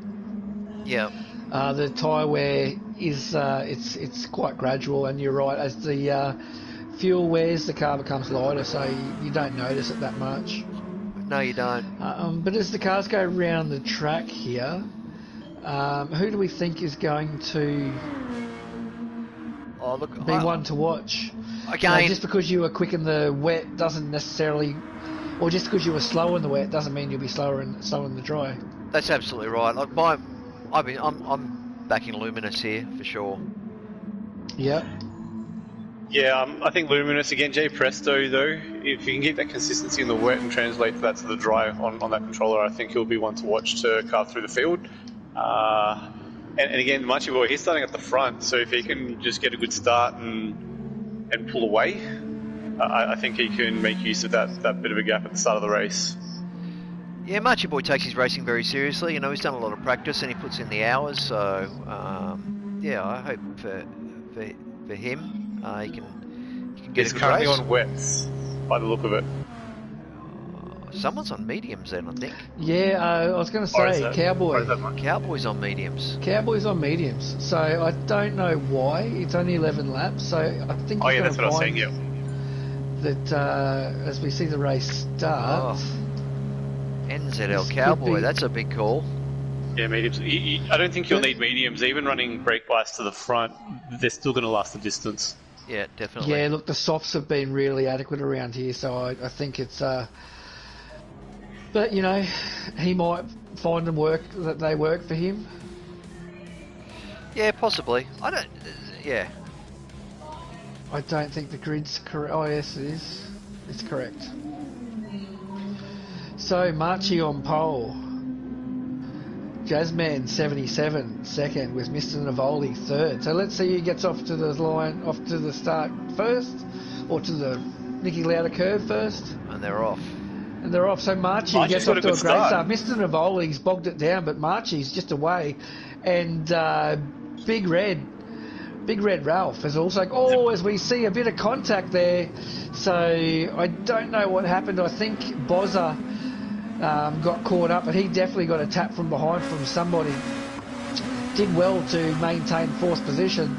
Speaker 3: yeah,
Speaker 1: the tyre wear is it's quite gradual, and you're right, as the fuel wears, the car becomes lighter, so you don't notice it that much.
Speaker 3: No, you don't.
Speaker 1: But as the cars go round the track here, who do we think is going to be one to watch?
Speaker 3: Again,
Speaker 1: just because you were quick in the wet doesn't necessarily, or just because you were slow in the wet doesn't mean you'll be slow in the dry.
Speaker 3: That's absolutely right. I'm backing Luminous here for sure.
Speaker 1: Yep.
Speaker 2: Yeah, I think Luminous again. Jay Presto though, if you can keep that consistency in the wet and translate that to the dry on that controller, I think he'll be one to watch to carve through the field. And again, Machi Boy, he's starting at the front, so if he can just get a good start and pull away, I think he can make use of that bit of a gap at the start of the race.
Speaker 3: Yeah, Machi Boy takes his racing very seriously. You know, he's done a lot of practice and he puts in the hours. So, yeah, I hope for him, he can get a good race.
Speaker 2: He's currently on wets, by the look of it.
Speaker 3: Someone's on mediums then, I think.
Speaker 1: Yeah, I was going to say Cowboy.
Speaker 3: Cowboy's on mediums.
Speaker 1: Cowboy's on mediums. So I don't know why. It's only 11 laps. So I think.
Speaker 2: Oh yeah, that's what I was saying. Yeah.
Speaker 1: That as we see the race start.
Speaker 3: Oh. NZL Cowboy, that's a big call.
Speaker 2: Yeah, mediums. I don't think you'll need mediums. Even running brake bias to the front, they're still going to last the distance.
Speaker 3: Yeah, definitely.
Speaker 1: Yeah, look, the softs have been really adequate around here, so I think it's. But you know, he might find them that they work for him.
Speaker 3: Yeah, possibly. I don't. Yeah.
Speaker 1: I don't think the grid's correct. Oh yes, it is. It's correct. So Marchi on pole. Jazzman 77 second with Mr. Navoli third. So let's see who gets off to the start first, or to the Nicky Lauda curve first.
Speaker 3: And they're off.
Speaker 1: So Marchi gets off to a great start. Mr. Navoli's bogged it down, but Marchi's just away. And Big Red Ralph is also... as we see a bit of contact there. So I don't know what happened. I think Bozza got caught up, but he definitely got a tap from behind from somebody. Did well to maintain fourth position.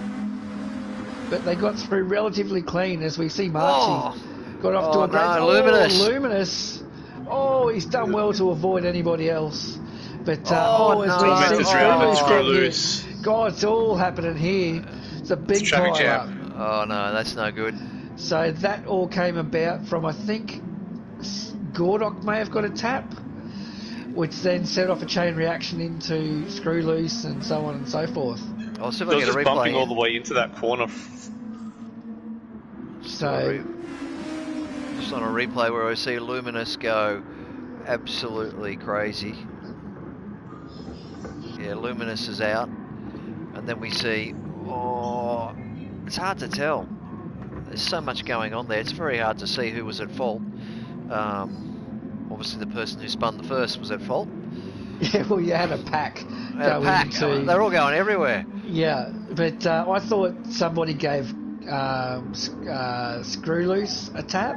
Speaker 1: But they got through relatively clean, as we see Marchi got off to a great... Luminous. Oh, he's done well to avoid anybody else. But as we see, God, it's all happening here. It's a big pile up.
Speaker 3: Oh no, that's no good.
Speaker 1: So that all came about from, I think, Gordock may have got a tap, which then set off a chain reaction into Screw Loose and so on and so forth.
Speaker 3: I'll see if I get a replay.
Speaker 2: Bumping all the way into that corner.
Speaker 1: So
Speaker 3: just on a replay where I see Luminous go absolutely crazy. Yeah, Luminous is out, and then we see. Oh, it's hard to tell. There's so much going on there. It's very hard to see who was at fault. Obviously, the person who spun the first was at fault.
Speaker 1: Yeah, well, you had a pack.
Speaker 3: They're all going everywhere.
Speaker 1: Yeah, but I thought somebody gave Screw Loose a tap,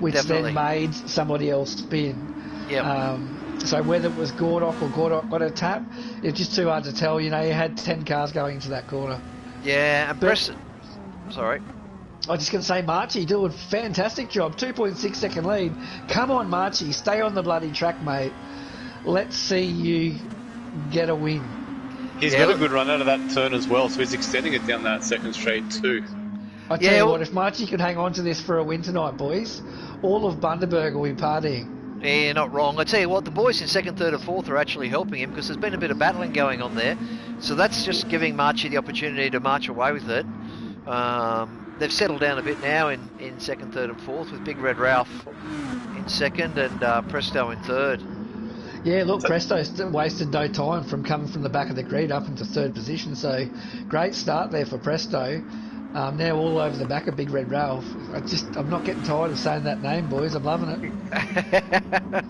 Speaker 1: which
Speaker 3: definitely.
Speaker 1: then made somebody else spin.
Speaker 3: Yep.
Speaker 1: So whether it was Gordock or Gordock got a tap, it's just too hard to tell. You know, you had 10 cars going into that corner.
Speaker 3: Yeah, and sorry.
Speaker 1: I was just going to say, Marchi doing a fantastic job. 2.6 second lead. Come on, Marchi. Stay on the bloody track, mate. Let's see you get a win.
Speaker 2: He's got a good run out of that turn as well, so he's extending it down that second straight too.
Speaker 1: I tell you what, if Marchi could hang on to this for a win tonight, boys, all of Bundaberg will be partying.
Speaker 3: Yeah, you're not wrong. I tell you what, the boys in second, third and fourth are actually helping him because there's been a bit of battling going on there. So that's just giving Marchi the opportunity to march away with it. They've settled down a bit now in second, third and fourth, with Big Red Ralph in second and Presto in third.
Speaker 1: Yeah, look, Presto's wasted no time from coming from the back of the grid up into third position, so great start there for Presto. Now all over the back of Big Red Ralph. I'm not getting tired of saying that name, boys. I'm loving it.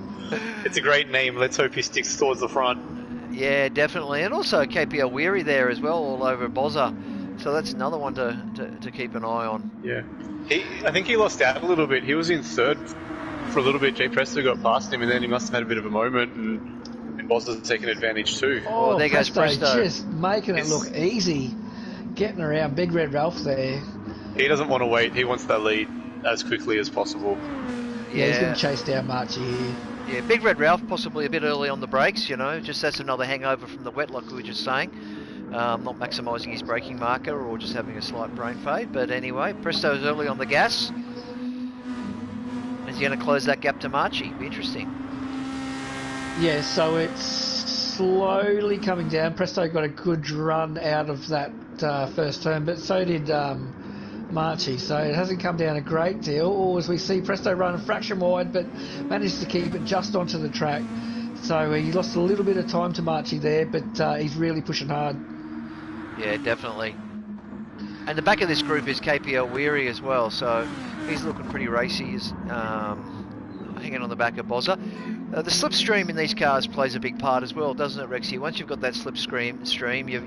Speaker 2: It's a great name. Let's hope he sticks towards the front.
Speaker 3: Yeah, definitely. And also KPL Weary there as well, all over Bozza. So that's another one to keep an eye on.
Speaker 2: Yeah. I think he lost out a little bit. He was in third for a little bit. Jay Presto got past him, and then he must have had a bit of a moment, and Bozza's taken advantage too.
Speaker 3: Oh, there goes Presto.
Speaker 1: Just making it look easy. Getting around Big Red Ralph there.
Speaker 2: He doesn't want to wait. He wants that lead as quickly as possible.
Speaker 1: Yeah, he's going to chase down Marchi here.
Speaker 3: Yeah, Big Red Ralph possibly a bit early on the brakes, you know, just that's another hangover from the wet, like we were just saying. Not maximising his braking marker or just having a slight brain fade. But anyway, Presto's early on the gas. Is he going to close that gap to Marchi? Be interesting.
Speaker 1: Yeah, so it's slowly coming down. Presto got a good run out of that first turn, but so did Marchi. So it hasn't come down a great deal. Or as we see, Presto run a fraction wide, but managed to keep it just onto the track. So he lost a little bit of time to Marchi there, but he's really pushing hard.
Speaker 3: Yeah, definitely. And the back of this group is KPL Weary as well, so he's looking pretty racy. He's hanging on the back of Bozza. The slipstream in these cars plays a big part as well, doesn't it, Rexy? Once you've got that slipstream, you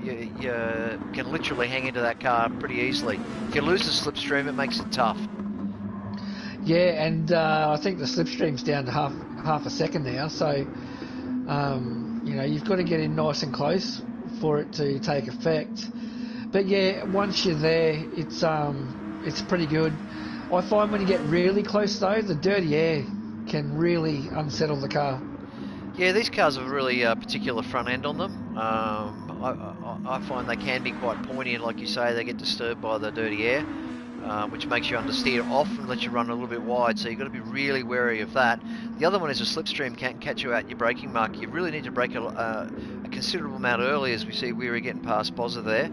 Speaker 3: can literally hang into that car pretty easily. If you lose the slipstream, it makes it tough.
Speaker 1: Yeah, and I think the slipstream's down to half a second now, so you know, you've got to get in nice and close for it to take effect. But yeah, once you're there, it's pretty good. I find when you get really close though, the dirty air can really unsettle the car.
Speaker 3: Yeah, these cars have a really particular front end on them. I find they can be quite pointy, and like you say, they get disturbed by the dirty air, which makes you understeer off and lets you run a little bit wide. So you've got to be really wary of that. The other one is a slipstream can catch you out your braking mark. You really need to brake a considerable amount early, as we see Weary getting past Bozza there.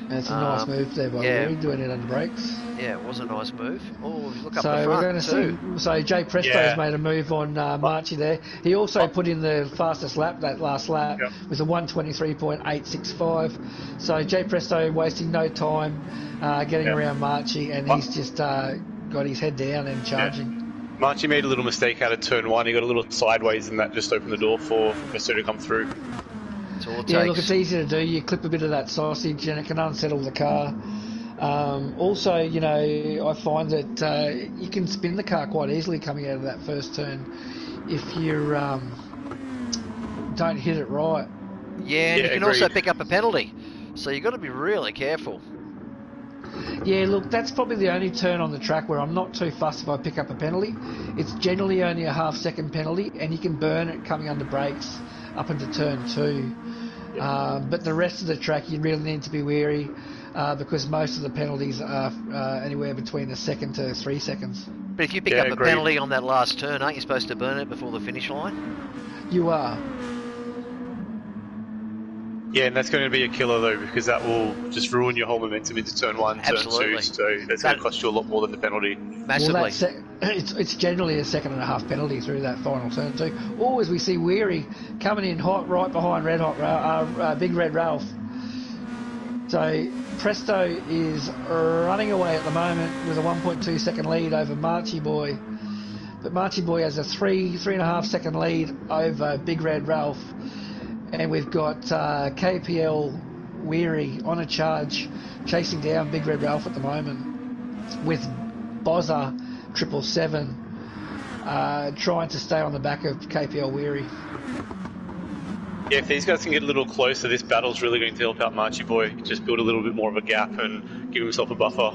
Speaker 1: And it's a nice move there by Weary, doing it under brakes.
Speaker 3: Yeah, it was a nice move. Oh, look up
Speaker 1: so
Speaker 3: the front
Speaker 1: we're going to see. So Jay Presto's made a move on Marchi there. He also put in the fastest lap, that last lap, with a 1:23.865. So Jay Presto wasting no time getting around Marchi, and he's just got his head down and charging.
Speaker 2: Marchi made a little mistake out of turn one. He got a little sideways, and that just opened the door for Presto to come through.
Speaker 1: Yeah, look, it's easy to do. You clip a bit of that sausage and it can unsettle the car. Also, you know, I find that you can spin the car quite easily coming out of that first turn if you don't hit it right.
Speaker 3: Yeah, and you can also pick up a penalty. So you've got to be really careful.
Speaker 1: Yeah, look, that's probably the only turn on the track where I'm not too fussed if I pick up a penalty. It's generally only a half-second penalty, and you can burn it coming under brakes up into turn 2. But the rest of the track you really need to be wary because most of the penalties are anywhere between a second to 3 seconds.
Speaker 3: But if you pick up a penalty on that last turn, aren't you supposed to burn it before the finish line?
Speaker 1: You are.
Speaker 2: Yeah, and that's going to be a killer though, because that will just ruin your whole momentum into turn 1,
Speaker 3: Absolutely.
Speaker 2: turn 2. So that's going to cost you a lot more than the penalty.
Speaker 3: Massively.
Speaker 1: Well, it's generally a second and a half penalty through that final turn too. Or as we see Weary coming in hot right behind Big Red Ralph. So Presto is running away at the moment with a 1.2 second lead over Marchi Boy. But Marchi Boy has a 3.5 second lead over Big Red Ralph. And we've got KPL Weary on a charge, chasing down Big Red Ralph at the moment, with Bozza 777 trying to stay on the back of KPL Weary.
Speaker 2: Yeah, if these guys can get a little closer, this battle's really going to help out Marchi Boy. Just build a little bit more of a gap and give himself a buffer.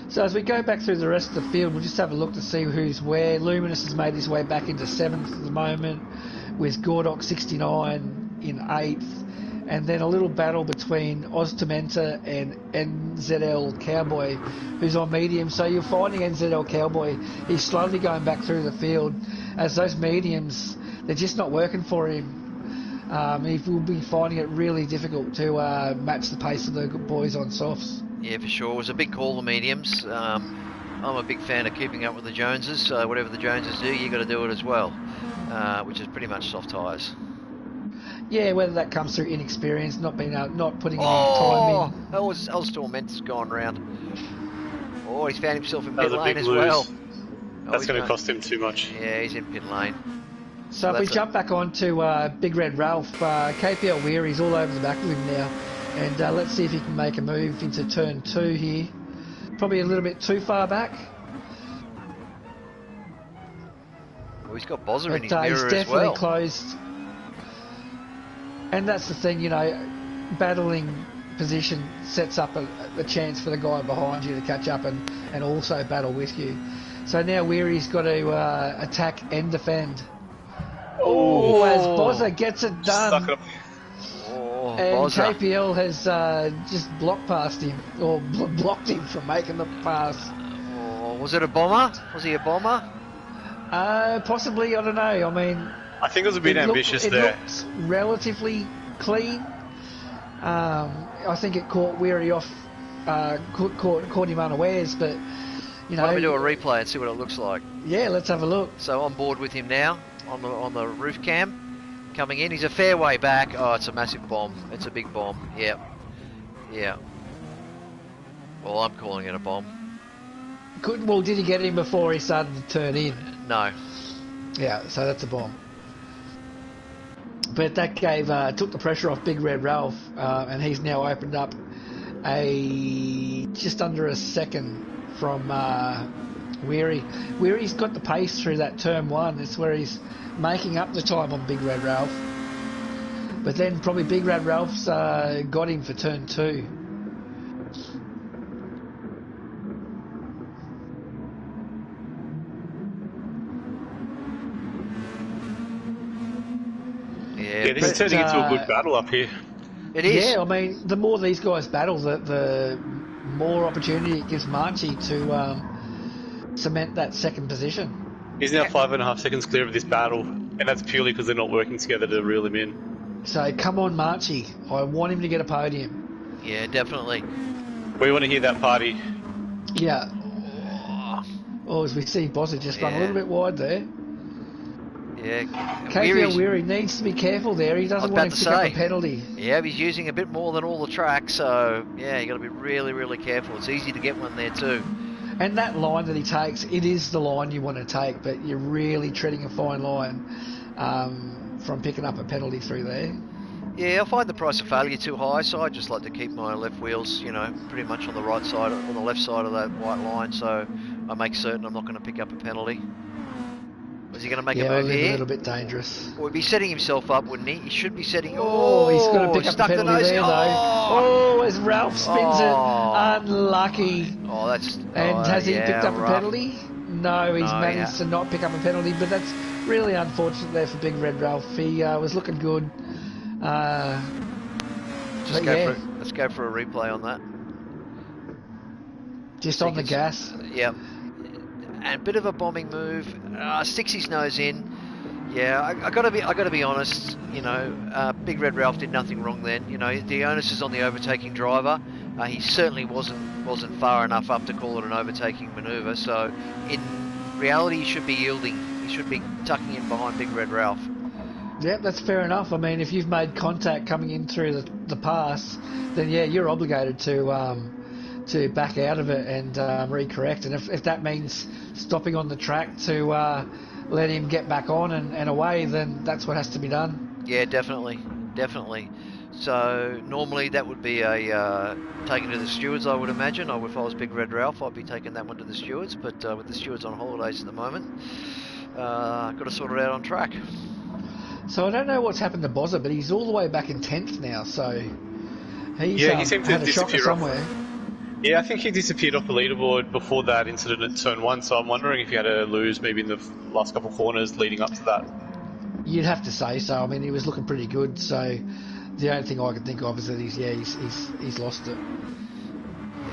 Speaker 1: So as we go back through the rest of the field, we'll just have a look to see who's where. Luminous has made his way back into 7th at the moment, with Gordok 69 in 8th, and then a little battle between Oztamenta and NZL Cowboy, who's on medium. So you're finding NZL Cowboy, he's slowly going back through the field, as those mediums, they're just not working for him. He will be finding it really difficult to match the pace of the boys on softs.
Speaker 3: Yeah, for sure. It was a big call, the mediums. I'm a big fan of keeping up with the Joneses, so whatever the Joneses do, you got to do it as well. Which is pretty much soft tyres.
Speaker 1: Yeah, whether that comes through inexperience, not putting any time in.
Speaker 3: Elstorement's gone round. Oh, he's found himself in pit lane as well.
Speaker 2: That's going to cost him too much.
Speaker 3: Yeah, he's in pit lane.
Speaker 1: So if we jump back onto Big Red Ralph, KPL Weary's all over the back of him now. And let's see if he can make a move into turn 2 here. Probably a little bit too far back.
Speaker 3: Well, he's got Bozza in his mirror as well.
Speaker 1: He's definitely closed. And that's the thing, you know, battling position sets up a chance for the guy behind you to catch up and also battle with you. So now Weary's got to attack and defend. Oh, as Bozza gets it done.
Speaker 3: Oh,
Speaker 1: And
Speaker 3: Bozza.
Speaker 1: KPL has just blocked past him, or blocked him from making the pass.
Speaker 3: Oh, was it a bomber? Was he a bomber?
Speaker 1: Possibly, I don't know. I mean,
Speaker 2: I think it was a bit ambitious there.
Speaker 1: It looks relatively clean. I think it caught Weary off, caught him unawares, but you know.
Speaker 3: Why don't we do a replay and see what it looks like?
Speaker 1: Yeah, let's have a look.
Speaker 3: So on board with him now on the roof cam, coming in. He's a fair way back. Oh, it's a massive bomb. It's a big bomb. Yeah, yeah. Well, I'm calling it a bomb.
Speaker 1: Well, did he get him before he started to turn in?
Speaker 3: No.
Speaker 1: Yeah, so that's a bomb. But that took the pressure off Big Red Ralph, and he's now opened up just under a second from Weary. Weary's got the pace through that turn one. It's where he's making up the time on Big Red Ralph. But then probably Big Red Ralph's got him for turn two.
Speaker 2: Yeah, this is turning into a good battle up here.
Speaker 3: It is.
Speaker 1: Yeah, I mean, the more these guys battle, the more opportunity it gives Marchie to cement that second position.
Speaker 2: He's now 5.5 seconds clear of this battle, and that's purely because they're not working together to reel him in.
Speaker 1: So come on, Marchie. I want him to get a podium.
Speaker 3: Yeah, definitely.
Speaker 2: We want to hear that party.
Speaker 1: Yeah. Oh, as we see, Bozza just run a little bit wide there.
Speaker 3: Yeah.
Speaker 1: KPL Weary needs to be careful there. He doesn't want to pick up a penalty.
Speaker 3: Yeah, he's using a bit more than all the tracks, so yeah, you got to be really, really careful. It's easy to get one there too.
Speaker 1: And that line that he takes, it is the line you want to take, but you're really treading a fine line from picking up a penalty through there.
Speaker 3: Yeah, I find the price of failure too high, so I just like to keep my left wheels, you know, pretty much on the right side, on the left side of that white line, so I make certain I'm not going to pick up a penalty. Is he going to make a move here?
Speaker 1: A little bit dangerous.
Speaker 3: Well, he'd be setting himself up, wouldn't he? He should be setting...
Speaker 1: Oh, he's got to pick up a penalty there, though. Oh, as Ralph spins it. Unlucky.
Speaker 3: Oh, that's...
Speaker 1: And has he picked up a penalty? No, he's managed to not pick up a penalty, but that's really unfortunate there for Big Red Ralph. He was looking good.
Speaker 3: Let's go for a replay on that.
Speaker 1: Just on the gas.
Speaker 3: Yep. And a bit of a bombing move. Sticks his nose in. Yeah, I gotta be honest. You know, Big Red Ralph did nothing wrong then. You know, the onus is on the overtaking driver. He certainly wasn't far enough up to call it an overtaking manoeuvre. So, in reality, he should be yielding. He should be tucking in behind Big Red Ralph.
Speaker 1: Yep, that's fair enough. I mean, if you've made contact coming in through the pass, then yeah, you're obligated to back out of it and recorrect. And if that means stopping on the track to let him get back on and away, then that's what has to be done.
Speaker 3: Yeah, definitely. So normally that would be a taken to the stewards, I would imagine. If I was Big Red Ralph, I'd be taking that one to the stewards. But with the stewards on holidays at the moment, got to sort it out on track.
Speaker 1: So I don't know what's happened to Bozza, but he's all the way back in 10th now. So he seemed to disappear somewhere.
Speaker 2: Yeah, I think he disappeared off the leaderboard before that incident at turn one, so I'm wondering if he had to lose maybe in the last couple of corners leading up to that.
Speaker 1: You'd have to say so. I mean, he was looking pretty good, so the only thing I can think of is that he's lost it.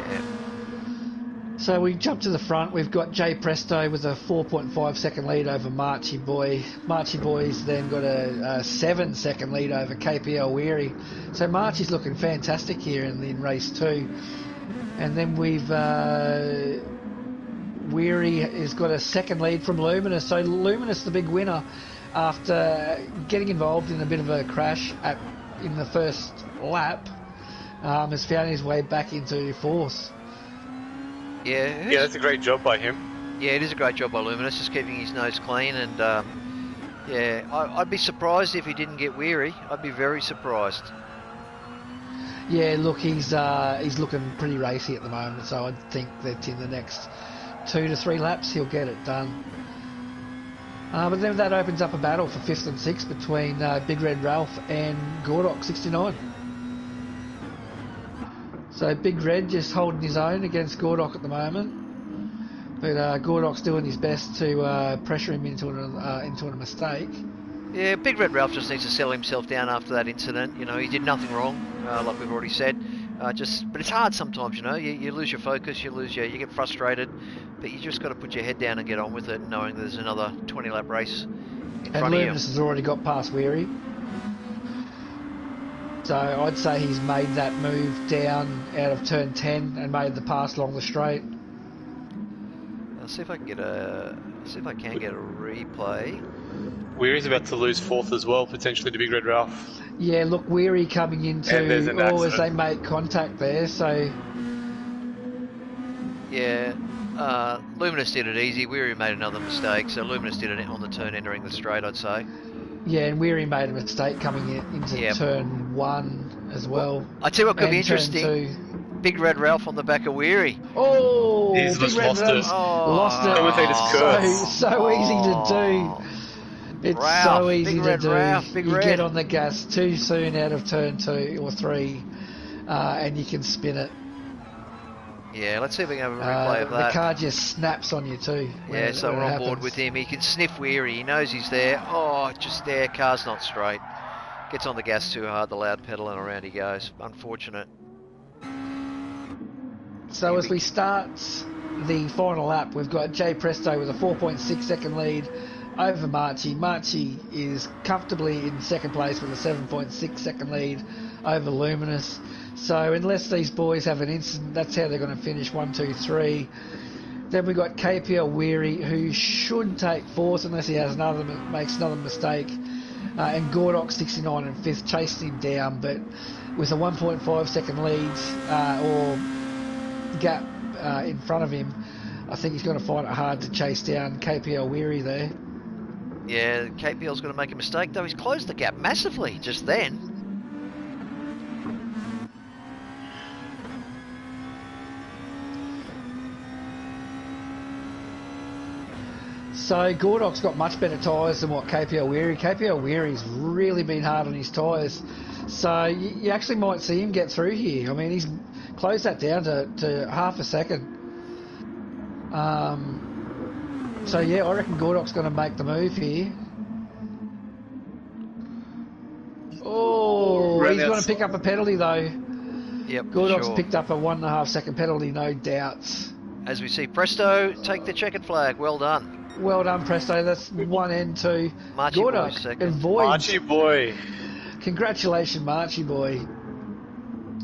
Speaker 3: Yeah.
Speaker 1: So we jump to the front. We've got Jay Presto with a 4.5 second lead over Marchie Boy. Marchie Boy's then got a 7 second lead over KPL Weary. So Marchie's looking fantastic here in race 2. And then Weary has got a second lead from Luminous. So Luminous, the big winner, after getting involved in a bit of a crash in the first lap, has found his way back into fourth.
Speaker 3: Yeah,
Speaker 2: that's a great job by him.
Speaker 3: Yeah, it is a great job by Luminous, just keeping his nose clean. And yeah, I'd be surprised if he didn't get Weary. I'd be very surprised.
Speaker 1: Yeah, look, he's looking pretty racy at the moment, so I think that in the next 2 to 3 laps he'll get it done. But then that opens up a battle for 5th and 6th between Big Red Ralph and Gordok 69. So Big Red just holding his own against Gordok at the moment. But Gordok's doing his best to pressure him into a mistake.
Speaker 3: Yeah, Big Red Ralph just needs to settle himself down after that incident. You know, he did nothing wrong, like we've already said. But it's hard sometimes. You know, you lose your focus, you get frustrated, but you just got to put your head down and get on with it, knowing there's another 20-lap race in front of you.
Speaker 1: And Luminous has already got past Weary. So I'd say he's made that move down out of turn 10 and made the pass along the straight.
Speaker 3: I'll see if I can get a replay.
Speaker 2: Weary's about to lose fourth as well, potentially to Big Red Ralph.
Speaker 1: Yeah, look, Weary coming into as they make contact there, so...
Speaker 3: Yeah, Luminous did it easy. Weary made another mistake, so Luminous did it on the turn entering the straight, I'd say.
Speaker 1: Yeah, and Weary made a mistake coming into turn 1 as well.
Speaker 3: I tell you what could be interesting. Big Red Ralph on the back of Weary.
Speaker 1: Oh,
Speaker 2: He's
Speaker 1: Big Red Ralph lost it. So easy to do. It's Ralph, so easy to do.
Speaker 3: Ralph,
Speaker 1: you get on the gas too soon out of turn 2 or 3, and you can spin it.
Speaker 3: Yeah, let's see if we can have a replay of that.
Speaker 1: The car just snaps on you too.
Speaker 3: Yeah, so we're on board with him. He can sniff Weary. He knows he's there. Oh, just there. Car's not straight. Gets on the gas too hard, the loud pedal, and around he goes. Unfortunate.
Speaker 1: So as we start the final lap, we've got Jay Presto with a 4.6 second lead over Marchi. Marchi is comfortably in second place with a 7.6 second lead over Luminous. So unless these boys have an incident, that's how they're going to finish 1, 2, 3. Then we've got KPL Weary, who should take fourth unless he has makes another mistake. And Gordok 69 and 5th, chasing him down, but with a 1.5 second lead or gap in front of him, I think he's going to find it hard to chase down KPL Weary there.
Speaker 3: Yeah, KPL's going to make a mistake, though. He's closed the gap massively just then.
Speaker 1: So Gordok's got much better tyres than what KPL Weary. KPL Weary's really been hard on his tyres. So you actually might see him get through here. I mean, he's closed that down to half a second. So yeah, I reckon Gordok's going to make the move here. Oh, he's going to pick up a penalty though.
Speaker 3: Yep,
Speaker 1: Gordok's picked up a 1.5 second penalty, no doubts.
Speaker 3: As we see Presto take the checkered flag. Well done.
Speaker 1: Well done, Presto. That's 1 and 2.
Speaker 3: Marchi boy second.
Speaker 2: Marchi boy.
Speaker 1: Congratulations, Marchi boy.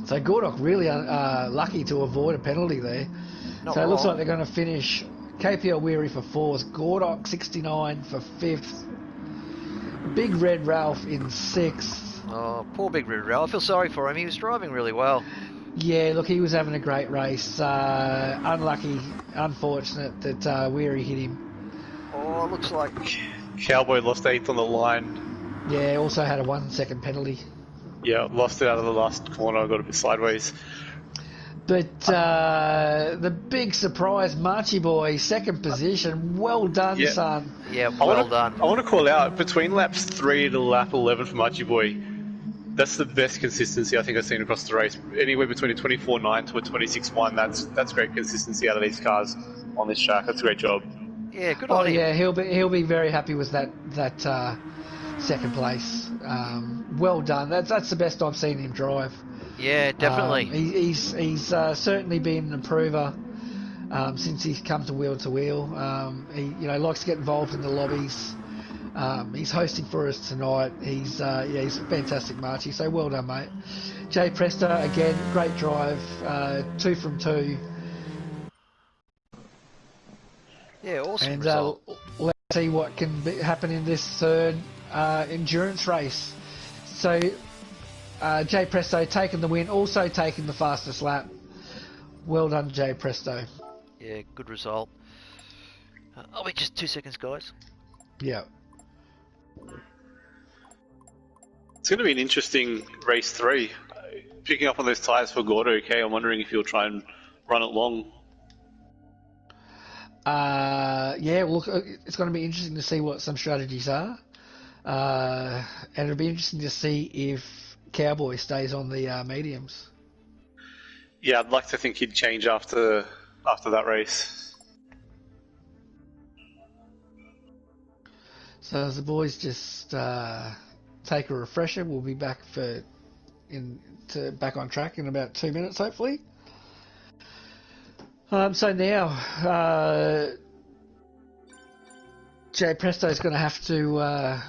Speaker 1: So Gordok really lucky to avoid a penalty there. It looks like they're going to finish KPL Weary for 4th, Gordok 69 for 5th, Big Red Ralph in 6th.
Speaker 3: Oh, poor Big Red Ralph. I feel sorry for him. He was driving really well.
Speaker 1: Yeah, look, he was having a great race. Unlucky, unfortunate that Weary hit him.
Speaker 3: Oh, it looks like
Speaker 2: Cowboy lost 8th on the line.
Speaker 1: Yeah, also had a 1 second penalty.
Speaker 2: Yeah, lost it out of the last corner, got a bit sideways.
Speaker 1: But the big surprise, Marchi boy, second position. Well done, son.
Speaker 3: Yeah, well done.
Speaker 2: I want to call out, between laps 3 to lap 11 for Marchi boy, that's the best consistency I think I've seen across the race. Anywhere between a 24.9 to a 26.1, that's great consistency out of these cars on this track. That's a great job.
Speaker 3: Yeah, good on him.
Speaker 1: Yeah, he'll be very happy with that second place. Well done. That's the best I've seen him drive.
Speaker 3: Yeah, definitely.
Speaker 1: He's certainly been an improver since he's come to wheel to wheel. He likes to get involved in the lobbies. He's hosting for us tonight. He's a fantastic Marchi. So well done, mate. Jay Presto again, great drive. 2 from 2.
Speaker 3: Yeah, awesome
Speaker 1: and
Speaker 3: result.
Speaker 1: Let's see what can happen in this third endurance race. So Jay Presto taking the win, also taking the fastest lap. Well done, Jay Presto.
Speaker 3: Yeah, good result. Wait, just 2 seconds, guys.
Speaker 1: Yeah.
Speaker 2: It's going to be an interesting race 3. Picking up on those tyres for Gordo, okay? I'm wondering if he'll try and run it long.
Speaker 1: Yeah, look, it's going to be interesting to see what some strategies are. And it'll be interesting to see if Cowboy stays on the mediums.
Speaker 2: Yeah, I'd like to think he'd change after that race.
Speaker 1: So as the boys just take a refresher, we'll be back back on track in about 2 minutes, hopefully. So now, Jay Presto's going to have to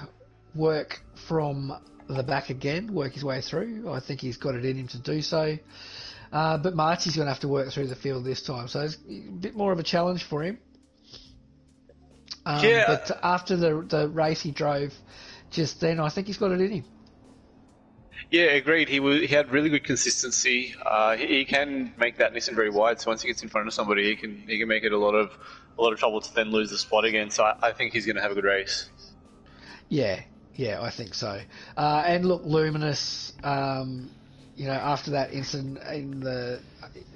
Speaker 1: work from the back again, work his way through. I think he's got it in him to do so. But Marty's going to have to work through the field this time, so it's a bit more of a challenge for him. But after the race he drove just then, I think he's got it in him.
Speaker 2: Yeah, agreed. He had really good consistency. He can make that Nissan very wide. So once he gets in front of somebody, he can make it a lot of trouble to then lose the spot again. So I think he's going to have a good race.
Speaker 1: Yeah, I think so. And look, Luminous, after that incident in the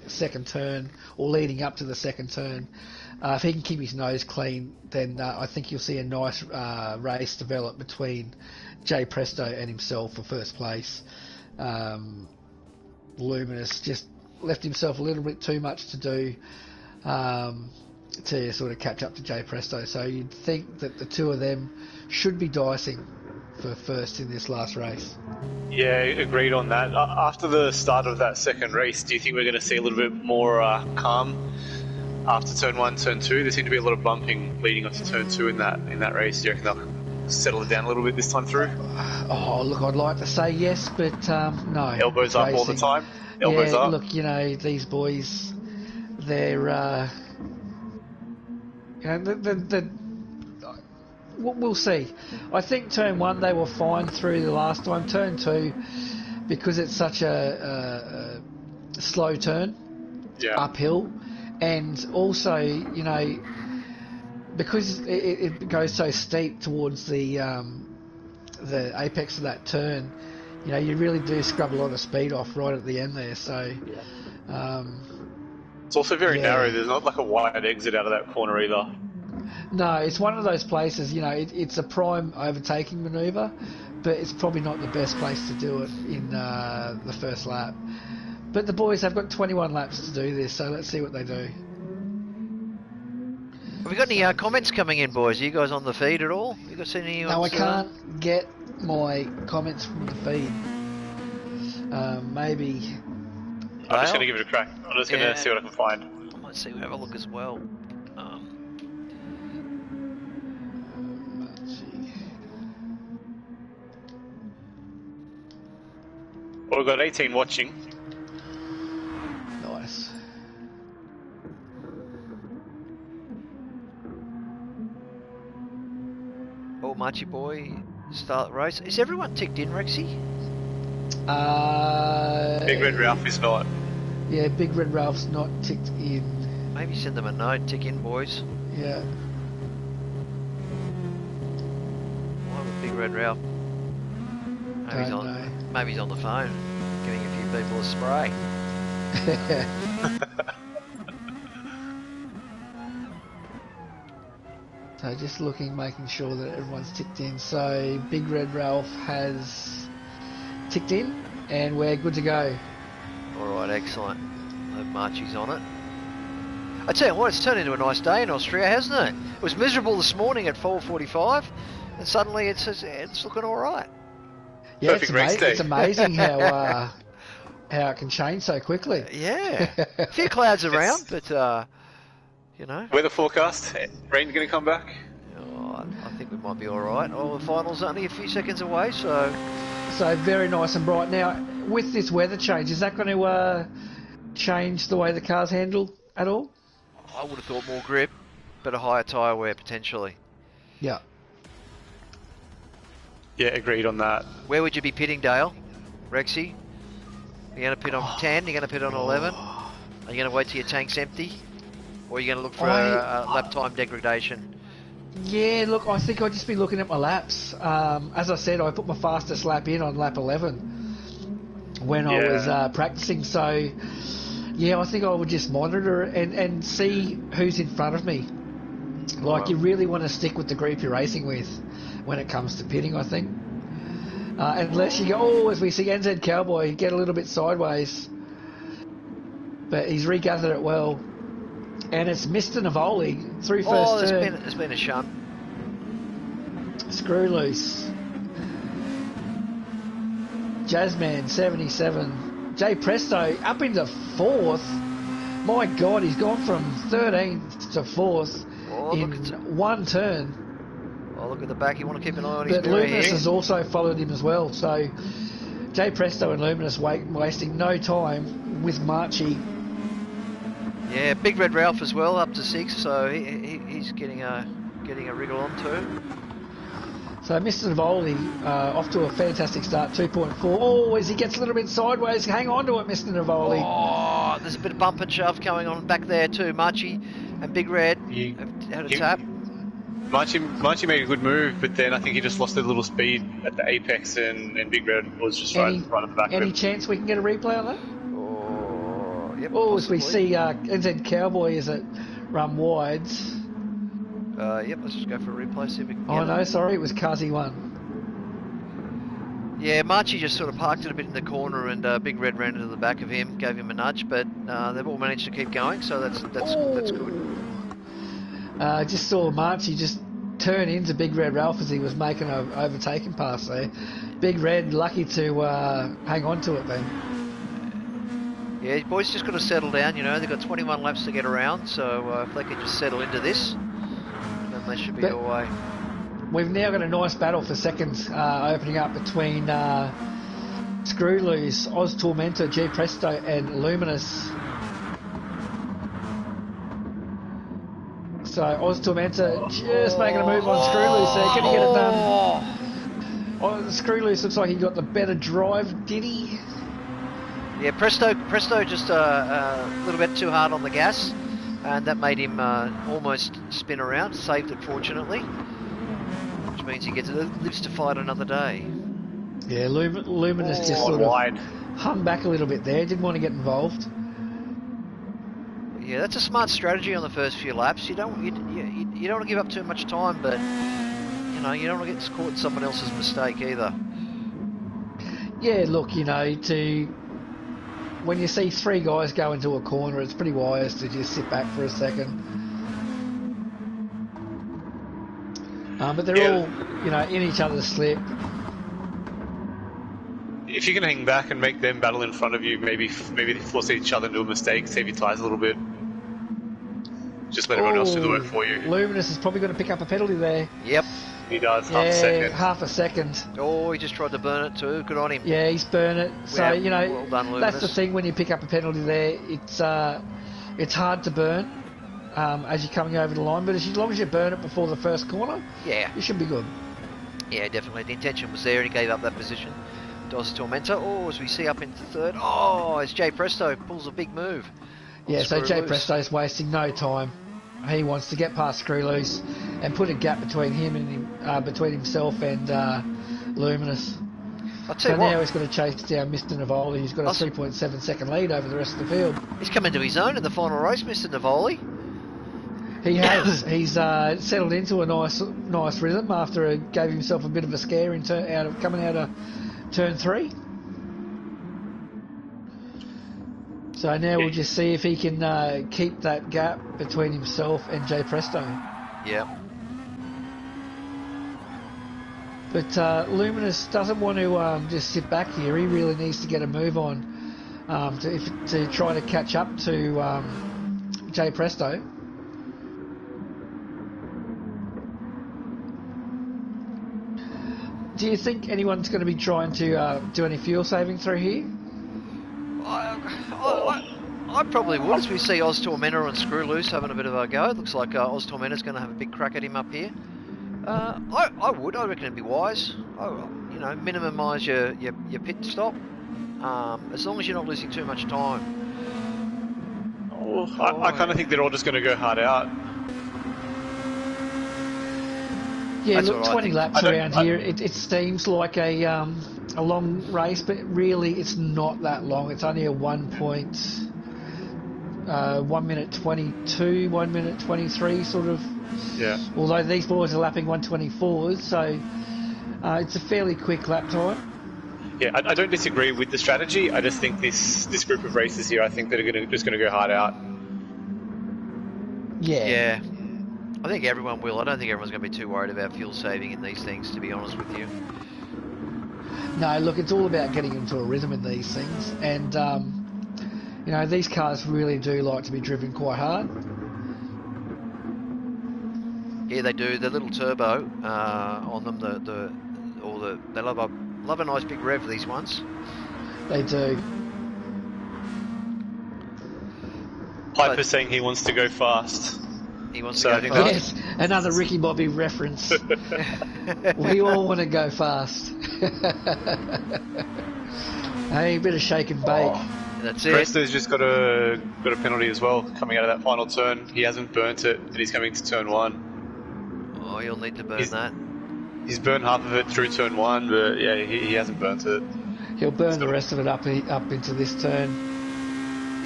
Speaker 1: second turn, or leading up to the second turn, if he can keep his nose clean, then I think you'll see a nice race develop between Jay Presto and himself for first place. Luminous just left himself a little bit too much to do to sort of catch up to Jay Presto. So you'd think that the two of them should be dicing for first in this last race.
Speaker 2: Yeah, agreed on that. After the start of that second race, do you think we're going to see a little bit more calm after turn 1, turn 2? There seemed to be a lot of bumping leading up to turn 2 in that race. Do you reckon they'll settle it down a little bit this time through?
Speaker 1: Oh, look, I'd like to say yes, but no.
Speaker 2: Elbows up all the time? Elbows up?
Speaker 1: Look, these boys, they're... we'll see. I think turn 1 they were fine through the last time. Turn 2, because it's such a slow turn, uphill, and also, because it goes so steep towards the apex of that turn, you really do scrub a lot of speed off right at the end there. So
Speaker 2: it's also very narrow. There's not like a wide exit out of that corner either.
Speaker 1: No, it's one of those places, it's a prime overtaking manoeuvre, but it's probably not the best place to do it in the first lap. But the boys have got 21 laps to do this, so let's see what they do.
Speaker 3: Have we got any comments coming in, boys? Are you guys on the feed at all? You got any?
Speaker 1: No, I can't get my comments from the feed. Maybe.
Speaker 2: I'm just going to give it a crack. I'm just going to see what I can find.
Speaker 3: I might see, have a look as well.
Speaker 1: Let's see.
Speaker 2: Well, we've got 18 watching.
Speaker 1: Nice.
Speaker 3: Oh, Marchie boy, start the race. Is everyone ticked in, Rexy?
Speaker 2: Big Red Ralph is not.
Speaker 1: Yeah, Big Red Ralph's not ticked in.
Speaker 3: Maybe send them a note, tick in, boys.
Speaker 1: Yeah.
Speaker 3: Why would Big Red Ralph? Maybe he's on the phone, giving a few people a spray.
Speaker 1: So just looking, making sure that everyone's ticked in. So Big Red Ralph has ticked in, and we're good to go.
Speaker 3: Alright, excellent. Marchie's on it. I tell you what, it's turned into a nice day in Austria, hasn't it? It was miserable this morning at 4:45, and suddenly it's looking alright.
Speaker 1: Yeah, it's amazing how it can change so quickly.
Speaker 3: Yeah. A few clouds around, but,
Speaker 2: Weather forecast, rain going to come back?
Speaker 3: Oh, I think we might be alright. Oh, the final's only a few seconds away, so...
Speaker 1: So very nice and bright. Now, with this weather change, is that going to change the way the cars handle at all?
Speaker 3: I would have thought more grip, but a higher tyre wear potentially.
Speaker 1: Yeah.
Speaker 2: Yeah, agreed on that.
Speaker 3: Where would you be pitting, Dale? Rexy? You're going to pit on 10? You're going to pit on 11? Are you going to wait till your tank's empty? Or are you going to look for a lap time degradation?
Speaker 1: Yeah, look, I think I'll just be looking at my laps. As I said, I put my fastest lap in on lap 11 when I was practicing. So, yeah, I think I would just monitor and see who's in front of me. Like, you really want to stick with the group you're racing with when it comes to pitting, I think. Unless you go, as we see NZ Cowboy get a little bit sideways. But he's regathered it well. And it's Mr. Navoli through first turn.
Speaker 3: There's been a shunt.
Speaker 1: Screw Loose. Jazzman 77. Jay Presto up into 4th. My God, he's gone from 13th to 4th in one turn.
Speaker 3: Oh, look at the back. You want to keep an eye on his
Speaker 1: But Luminous has also followed him as well. So Jay Presto and Luminous wasting no time with Marchie.
Speaker 3: Yeah, Big Red Ralph as well, up to 6. So he's getting a wriggle on too.
Speaker 1: So Mr. Navoli off to a fantastic start, 2.4. Oh, as he gets a little bit sideways, hang on to it, Mr. Navoli.
Speaker 3: Oh, there's a bit of bump and shove going on back there too. Marchie and Big Red have had a tap.
Speaker 2: Marchie made a good move, but then I think he just lost a little speed at the apex, and Big Red was just right at the back of him.
Speaker 1: Any chance we can get a replay on that?
Speaker 3: Oh, yep.
Speaker 1: Oh, as we see NZ Cowboy is at run wides.
Speaker 3: Yep, let's just go for a replay, see if we can get
Speaker 1: Oh, no, sorry, it was Kazi 1.
Speaker 3: Yeah, Marchie just sort of parked it a bit in the corner, and Big Red ran into the back of him, gave him a nudge, but they've all managed to keep going, so that's good.
Speaker 1: Just saw Marchie just turn into Big Red Ralph as he was making an overtaking pass there. Big Red lucky to hang on to it then.
Speaker 3: Yeah, boys just got to settle down, you know, they've got 21 laps to get around, so if they can just settle into this, then they should be all way.
Speaker 1: We've now got a nice battle for seconds opening up between Screw Loose, Oz Tormentor, G Presto and Luminous. So Oz Tormentor just making a move on Screw Loose there. Can he get it done? Oh, Screw Loose looks like he got the better drive, did he?
Speaker 3: Yeah, Presto just a little bit too hard on the gas, and that made him almost spin around. Saved it, fortunately, which means he lives to fight another day. Yeah,
Speaker 1: Luminous just sort of hung back a little bit there. Didn't want to get involved.
Speaker 3: Yeah, that's a smart strategy on the first few laps. You don't want to give up too much time, but you know you don't want to get caught in someone else's mistake either.
Speaker 1: Yeah, look, you know, when you see 3 guys go into a corner, it's pretty wise to just sit back for a second. But they're all, you know, in each other's slip.
Speaker 2: If you can hang back and make them battle in front of you, maybe they force each other into a mistake, save your tyres a little bit. Just let everyone else do the work for you.
Speaker 1: Luminous is probably going to pick up a penalty there.
Speaker 3: Yep.
Speaker 2: He does,
Speaker 1: half a second.
Speaker 3: Oh, he just tried to burn it too. Good on him.
Speaker 1: Yeah, he's burned it. So, you know,
Speaker 3: well done,
Speaker 1: that's the thing when you pick up a penalty there. It's hard to burn as you're coming over the line, but as long as you burn it before the first corner, you should be good.
Speaker 3: Yeah, definitely. The intention was there, and he gave up that position. Dos Tormenta. Oh, as we see up into third. Oh, as Jay Presto pulls a big move.
Speaker 1: Yeah, so Jay Presto's wasting no time. He wants to get past Screw Loose and put a gap between between himself and Luminous. So now he's got to chase down Mr. Navoli, who's got a 3.7 second lead over the rest of the field.
Speaker 3: He's come into his own in the final race, Mr. Navoli.
Speaker 1: He has. He's settled into a nice rhythm after it gave himself a bit of a scare coming out of turn 3. So now we'll just see if he can keep that gap between himself and Jay Presto.
Speaker 3: Yep.
Speaker 1: But Luminous doesn't want to just sit back here. He really needs to get a move on to try to catch up to Jay Presto. Do you think anyone's going to be trying to do any fuel saving through here?
Speaker 3: I probably would, as we see Oz Tormentor and Screw Loose having a bit of a go. It looks like Oz Tormentor's going to have a big crack at him up here. I would. I reckon it'd be wise. You know, minimise your pit stop, as long as you're not losing too much time.
Speaker 2: I kind of think they're all just going to go hard out.
Speaker 1: Yeah, look, 20 laps around here. It seems like a long race, but really it's not that long. It's only a 1 minute 22, 1 minute 23 sort of.
Speaker 2: Yeah.
Speaker 1: Although these boys are lapping 124s, so it's a fairly quick lap time.
Speaker 2: Yeah, I don't disagree with the strategy. I just think this group of races here, I think that are just going to go hard out.
Speaker 1: Yeah.
Speaker 3: Yeah. I think everyone will. I don't think everyone's going to be too worried about fuel saving in these things, to be honest with you.
Speaker 1: No, look, it's all about getting into a rhythm in these things. And, you know, these cars really do like to be driven quite hard.
Speaker 3: Yeah, they do. The little turbo on them, they love a nice big rev, these ones.
Speaker 1: They do.
Speaker 2: Piper's saying he wants to go fast.
Speaker 3: He wants to go fast.
Speaker 1: Yes, another Ricky Bobby reference. We all want to go fast. Hey, a bit of shake and bake.
Speaker 3: That's it.
Speaker 2: Presto's just got a penalty as well coming out of that final turn. He hasn't burnt it, and he's coming to turn 1.
Speaker 3: Oh, you'll need to burn that.
Speaker 2: He's burned half of it through turn 1, but yeah, he hasn't burnt it.
Speaker 1: He'll burn the rest of it up into this turn.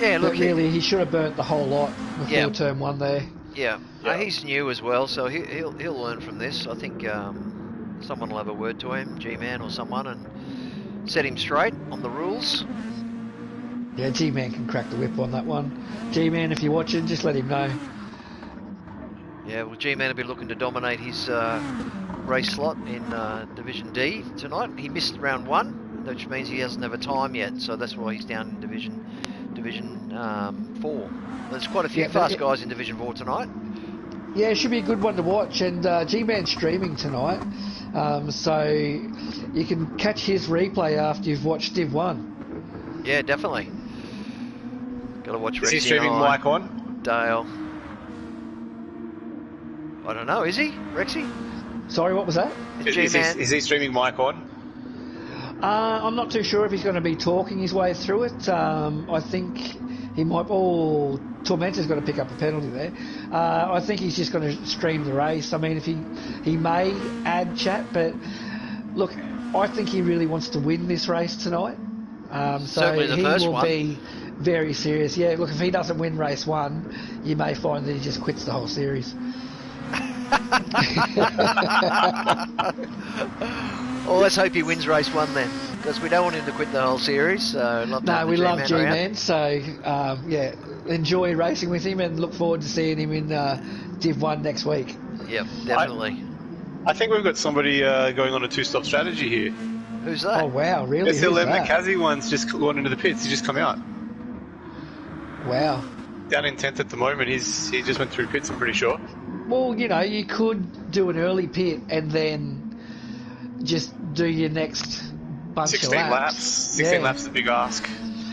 Speaker 3: Yeah, look.
Speaker 1: But really, he should have burnt the whole lot before turn 1 there.
Speaker 3: Yeah, he's new as well, so he'll learn from this. I think someone will have a word to him, G-Man or someone, and set him straight on the rules.
Speaker 1: Yeah, G-Man can crack the whip on that one. G-Man, if you're watching, just let him know.
Speaker 3: Yeah, well, G-Man will be looking to dominate his race slot in Division D tonight. He missed round 1, which means he doesn't have a time yet, so that's why he's down in Division 4. There's quite a few fast guys in Division 4 tonight.
Speaker 1: Yeah, it should be a good one to watch. And G-Man's streaming tonight, so you can catch his replay after you've watched Div 1.
Speaker 3: Yeah, definitely. Got to watch Rexy.
Speaker 2: Is he streaming mic on?
Speaker 3: Dale. I don't know, is he? Rexy?
Speaker 1: Sorry, what was that?
Speaker 2: Is he streaming mic on?
Speaker 1: I'm not too sure if he's going to be talking his way through it. I think he might... Oh, Tormentor's got to pick up a penalty there. I think he's just going to stream the race. I mean, if he may add chat, but look, I think he really wants to win this race tonight. So he will be very serious. Yeah, look, if he doesn't win race 1, you may find that he just quits the whole series.
Speaker 3: Well, let's hope he wins race 1 then, because we don't want him to quit the whole series. So
Speaker 1: no, we love G-Man. So yeah, enjoy racing with him and look forward to seeing him in Div 1 next week.
Speaker 3: Yep, definitely.
Speaker 2: I think we've got somebody going on a 2-stop strategy here.
Speaker 3: Who's that?
Speaker 1: Oh wow, really?
Speaker 2: SLM Nakazi one's just gone into the pits. He's just come out.
Speaker 1: Wow.
Speaker 2: Down in 10th at the moment. He just went through pits, I'm pretty sure.
Speaker 1: Well, you know, you could do an early pit and then just do your next bunch
Speaker 2: 16
Speaker 1: of laps.
Speaker 2: 16 laps is a big ask.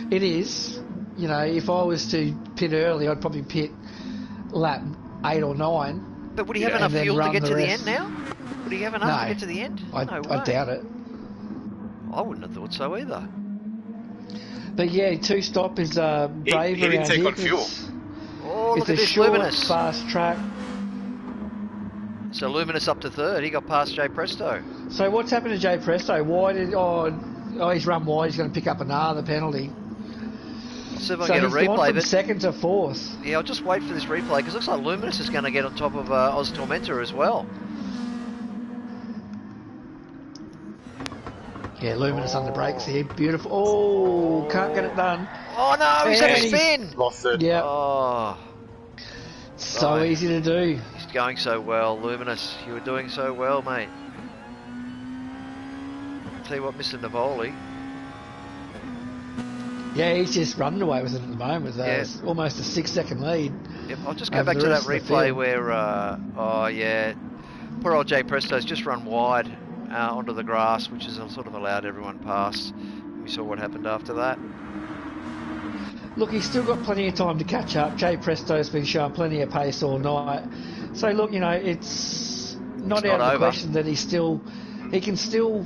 Speaker 1: It is. You know, if I was to pit early, I'd probably pit lap 8 or 9.
Speaker 3: But would he have enough fuel to get to the end now? Would he have enough to get to the end?
Speaker 1: I doubt it.
Speaker 3: I wouldn't have thought so either.
Speaker 1: But yeah, 2-stop is brave
Speaker 2: he didn't
Speaker 1: around
Speaker 2: take
Speaker 1: here.
Speaker 2: on fuel.
Speaker 3: Oh, look
Speaker 1: it's
Speaker 3: at
Speaker 1: a
Speaker 3: this
Speaker 1: short,
Speaker 3: Luminous.
Speaker 1: fast track.
Speaker 3: So Luminous up to 3rd. He got past Jay Presto.
Speaker 1: So what's happened to Jay Presto? Why did... Oh, he's run wide. He's going to pick up another penalty.
Speaker 3: I'll see if I
Speaker 1: So
Speaker 3: can get a
Speaker 1: he's gone
Speaker 3: replay.
Speaker 1: from 2nd to 4th.
Speaker 3: Yeah, I'll just wait for this replay, because it looks like Luminous is going to get on top of Oz Tormentor as well.
Speaker 1: Yeah, Luminous under brakes here. Beautiful. Oh, can't get it done.
Speaker 3: Oh no, he's had a spin.
Speaker 2: Lost it.
Speaker 1: Yeah.
Speaker 3: Oh,
Speaker 1: So easy to do.
Speaker 3: he's going so well, Luminous. You were doing so well, mate. Tell you what, Mr. Navoli.
Speaker 1: Yeah, he's just running away with it at the moment with almost a 6-second lead.
Speaker 3: Yep, I'll just go back to that replay where, oh yeah, poor old Jay Presto's just run wide onto the grass, which has sort of allowed everyone past. We saw what happened after that.
Speaker 1: Look, he's still got plenty of time to catch up. Jay Presto's been showing plenty of pace all night. So look, you know, it's not out of the question that he can still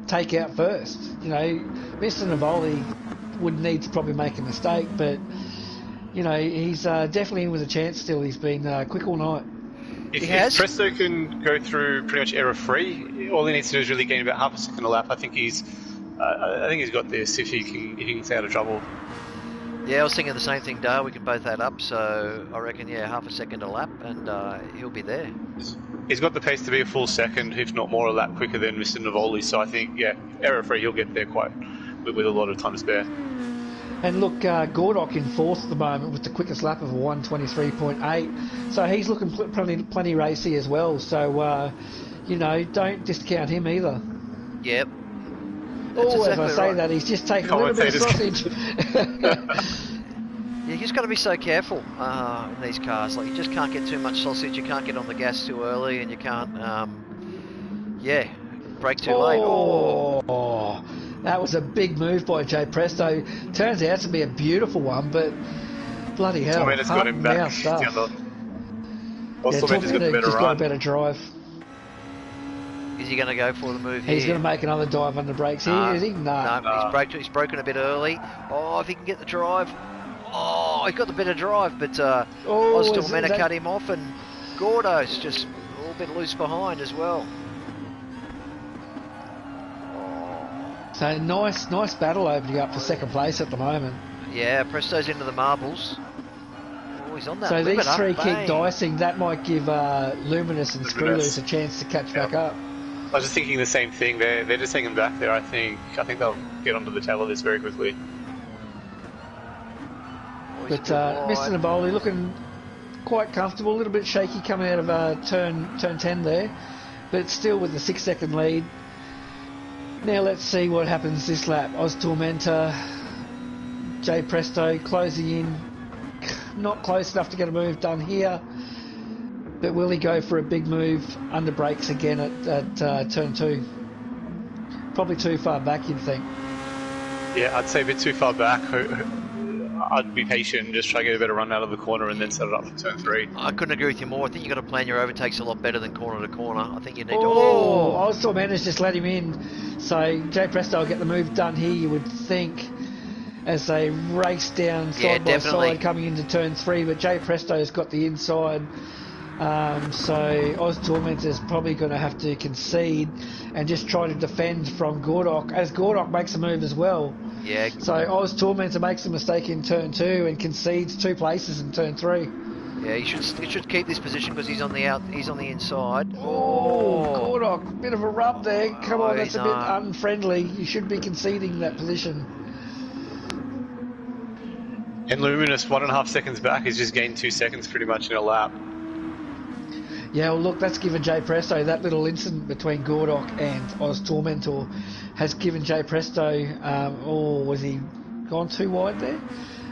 Speaker 1: take out first. You know, Mr. Navoli would need to probably make a mistake, but you know, he's definitely in with a chance still. He's been quick all night.
Speaker 2: If Presto can go through pretty much error-free, all he needs to do is really gain about half a second a lap. I think he's got this if he can stay out of trouble.
Speaker 3: Yeah, I was thinking the same thing, Dale. We can both add up, so I reckon, yeah, half a second a lap, and he'll be there.
Speaker 2: He's got the pace to be a full second, if not more, a lap quicker than Mr. Navoli. So I think, yeah, error-free, he'll get there quite with a lot of time to spare.
Speaker 1: And look, Gordok in fourth at the moment with the quickest lap of a 1:23.8. So he's looking plenty racy as well. So, don't discount him either.
Speaker 3: Yep. That's
Speaker 1: As
Speaker 3: exactly
Speaker 1: I say
Speaker 3: right.
Speaker 1: that, he's just taking a little bit of sausage.
Speaker 3: Yeah, you just got to be so careful in these cars. Like, you just can't get too much sausage. You can't get on the gas too early, and you can't, brake too late.
Speaker 1: Oh, that was a big move by Jay Presto. Turns out to be a beautiful one, but bloody hell,
Speaker 2: Tormentor's got him back.
Speaker 1: stuff.
Speaker 2: Tormentor's got the better
Speaker 1: just
Speaker 2: run.
Speaker 1: got a better drive.
Speaker 3: Is he going to go for the move here?
Speaker 1: He's going to make another dive on the brakes here, is he?
Speaker 3: No, he's broken a bit early. Oh, if he can get the drive. Oh, he got the better drive, but Tormentor cut him off, and Gordo's just a little bit loose behind as well.
Speaker 1: So nice battle opening up for second place at the moment.
Speaker 3: Yeah, Presto's into the marbles. Oh, he's on that.
Speaker 1: So these three
Speaker 3: keep
Speaker 1: keep dicing. That might give Luminous and Screwloose a chance to catch back up.
Speaker 2: I was just thinking the same thing. They're just hanging back there. I think they'll get onto the tail of this very quickly.
Speaker 1: But Mr. Naboli looking quite comfortable, a little bit shaky coming out of turn 10 there, but still with the 6-second lead. Now let's see what happens this lap. Oz Tormentor, Jay Presto closing in, not close enough to get a move done here, but will he go for a big move under brakes again at turn 2? Probably too far back, you'd think.
Speaker 2: Yeah, I'd say a bit too far back. I'd be patient and just try to get a better run out of the corner and then set it up for turn 3.
Speaker 3: I couldn't agree with you more. I think you've got to plan your overtakes a lot better than corner to corner. I think you need to...
Speaker 1: Oz Tormentor's just let him in. So Jay Presto will get the move done here, you would think, as they race down side by side coming into turn 3. But Jay Presto's got the inside. So Oz Tormentor's probably going to have to concede and just try to defend from Gordok, as Gordok makes a move as well.
Speaker 3: Yeah.
Speaker 1: So Oz Tormentor makes a mistake in turn 2 and concedes 2 places in turn 3.
Speaker 3: Yeah, he should keep this position because he's on the inside.
Speaker 1: Gordok, bit of a rub there. Come on, that's a bit unfriendly. You should be conceding that position.
Speaker 2: And Luminous, 1.5 seconds back, he's just gained 2 seconds pretty much in a lap.
Speaker 1: Yeah, well, look, that's given Jay Presto, that little incident between Gordok and Oz Tormentor has given Jay Presto, was he gone too wide there?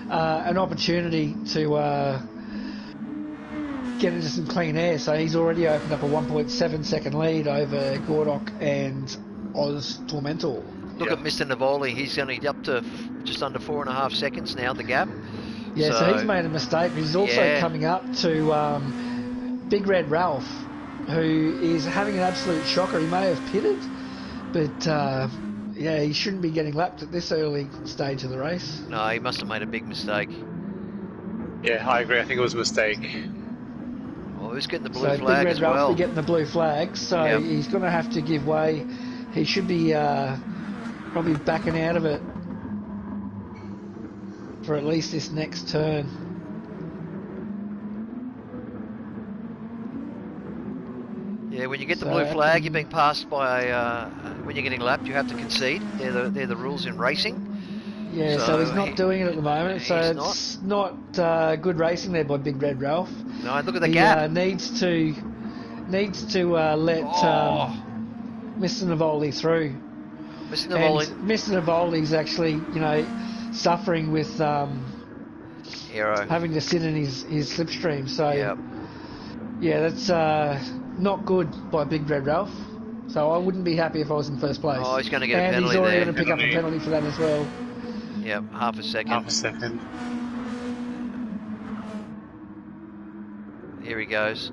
Speaker 1: An opportunity to get into some clean air. So he's already opened up a 1.7 second lead over Gordok and Oz Tormentor.
Speaker 3: Look at Mr. Navoli, he's only up to just under 4.5 seconds now, the gap.
Speaker 1: Yeah, so he's made a mistake. He's also coming up to Big Red Ralph, who is having an absolute shocker. He may have pitted, but he shouldn't be getting lapped at this early stage of the race.
Speaker 3: No, he must have made a big mistake.
Speaker 2: Yeah, I agree. I think it was a mistake.
Speaker 3: Well, who's getting the blue
Speaker 1: flag
Speaker 3: Big Red
Speaker 1: as well? Ralph getting the blue flag, so he's going to have to give way. He should be probably backing out of it for at least this next turn.
Speaker 3: Yeah, when you get the blue flag, you're being passed by. When you're getting lapped, you have to concede. They're the rules in racing.
Speaker 1: Yeah, so he's not doing it at the moment. So it's not good racing there by Big Red Ralph.
Speaker 3: No, look at the gap.
Speaker 1: Needs to let Mr. Navoli through.
Speaker 3: Mr. Navoli.
Speaker 1: And Mr. Navoli's actually, suffering with having to sit in his slipstream. So that's not good by Big Red Ralph. So I wouldn't be happy if I was in first place.
Speaker 3: Oh, he's going to get a penalty
Speaker 1: there. And he's already going to pick
Speaker 2: penalty.
Speaker 1: up a penalty for that as well.
Speaker 3: Yep, half a second. Here he goes.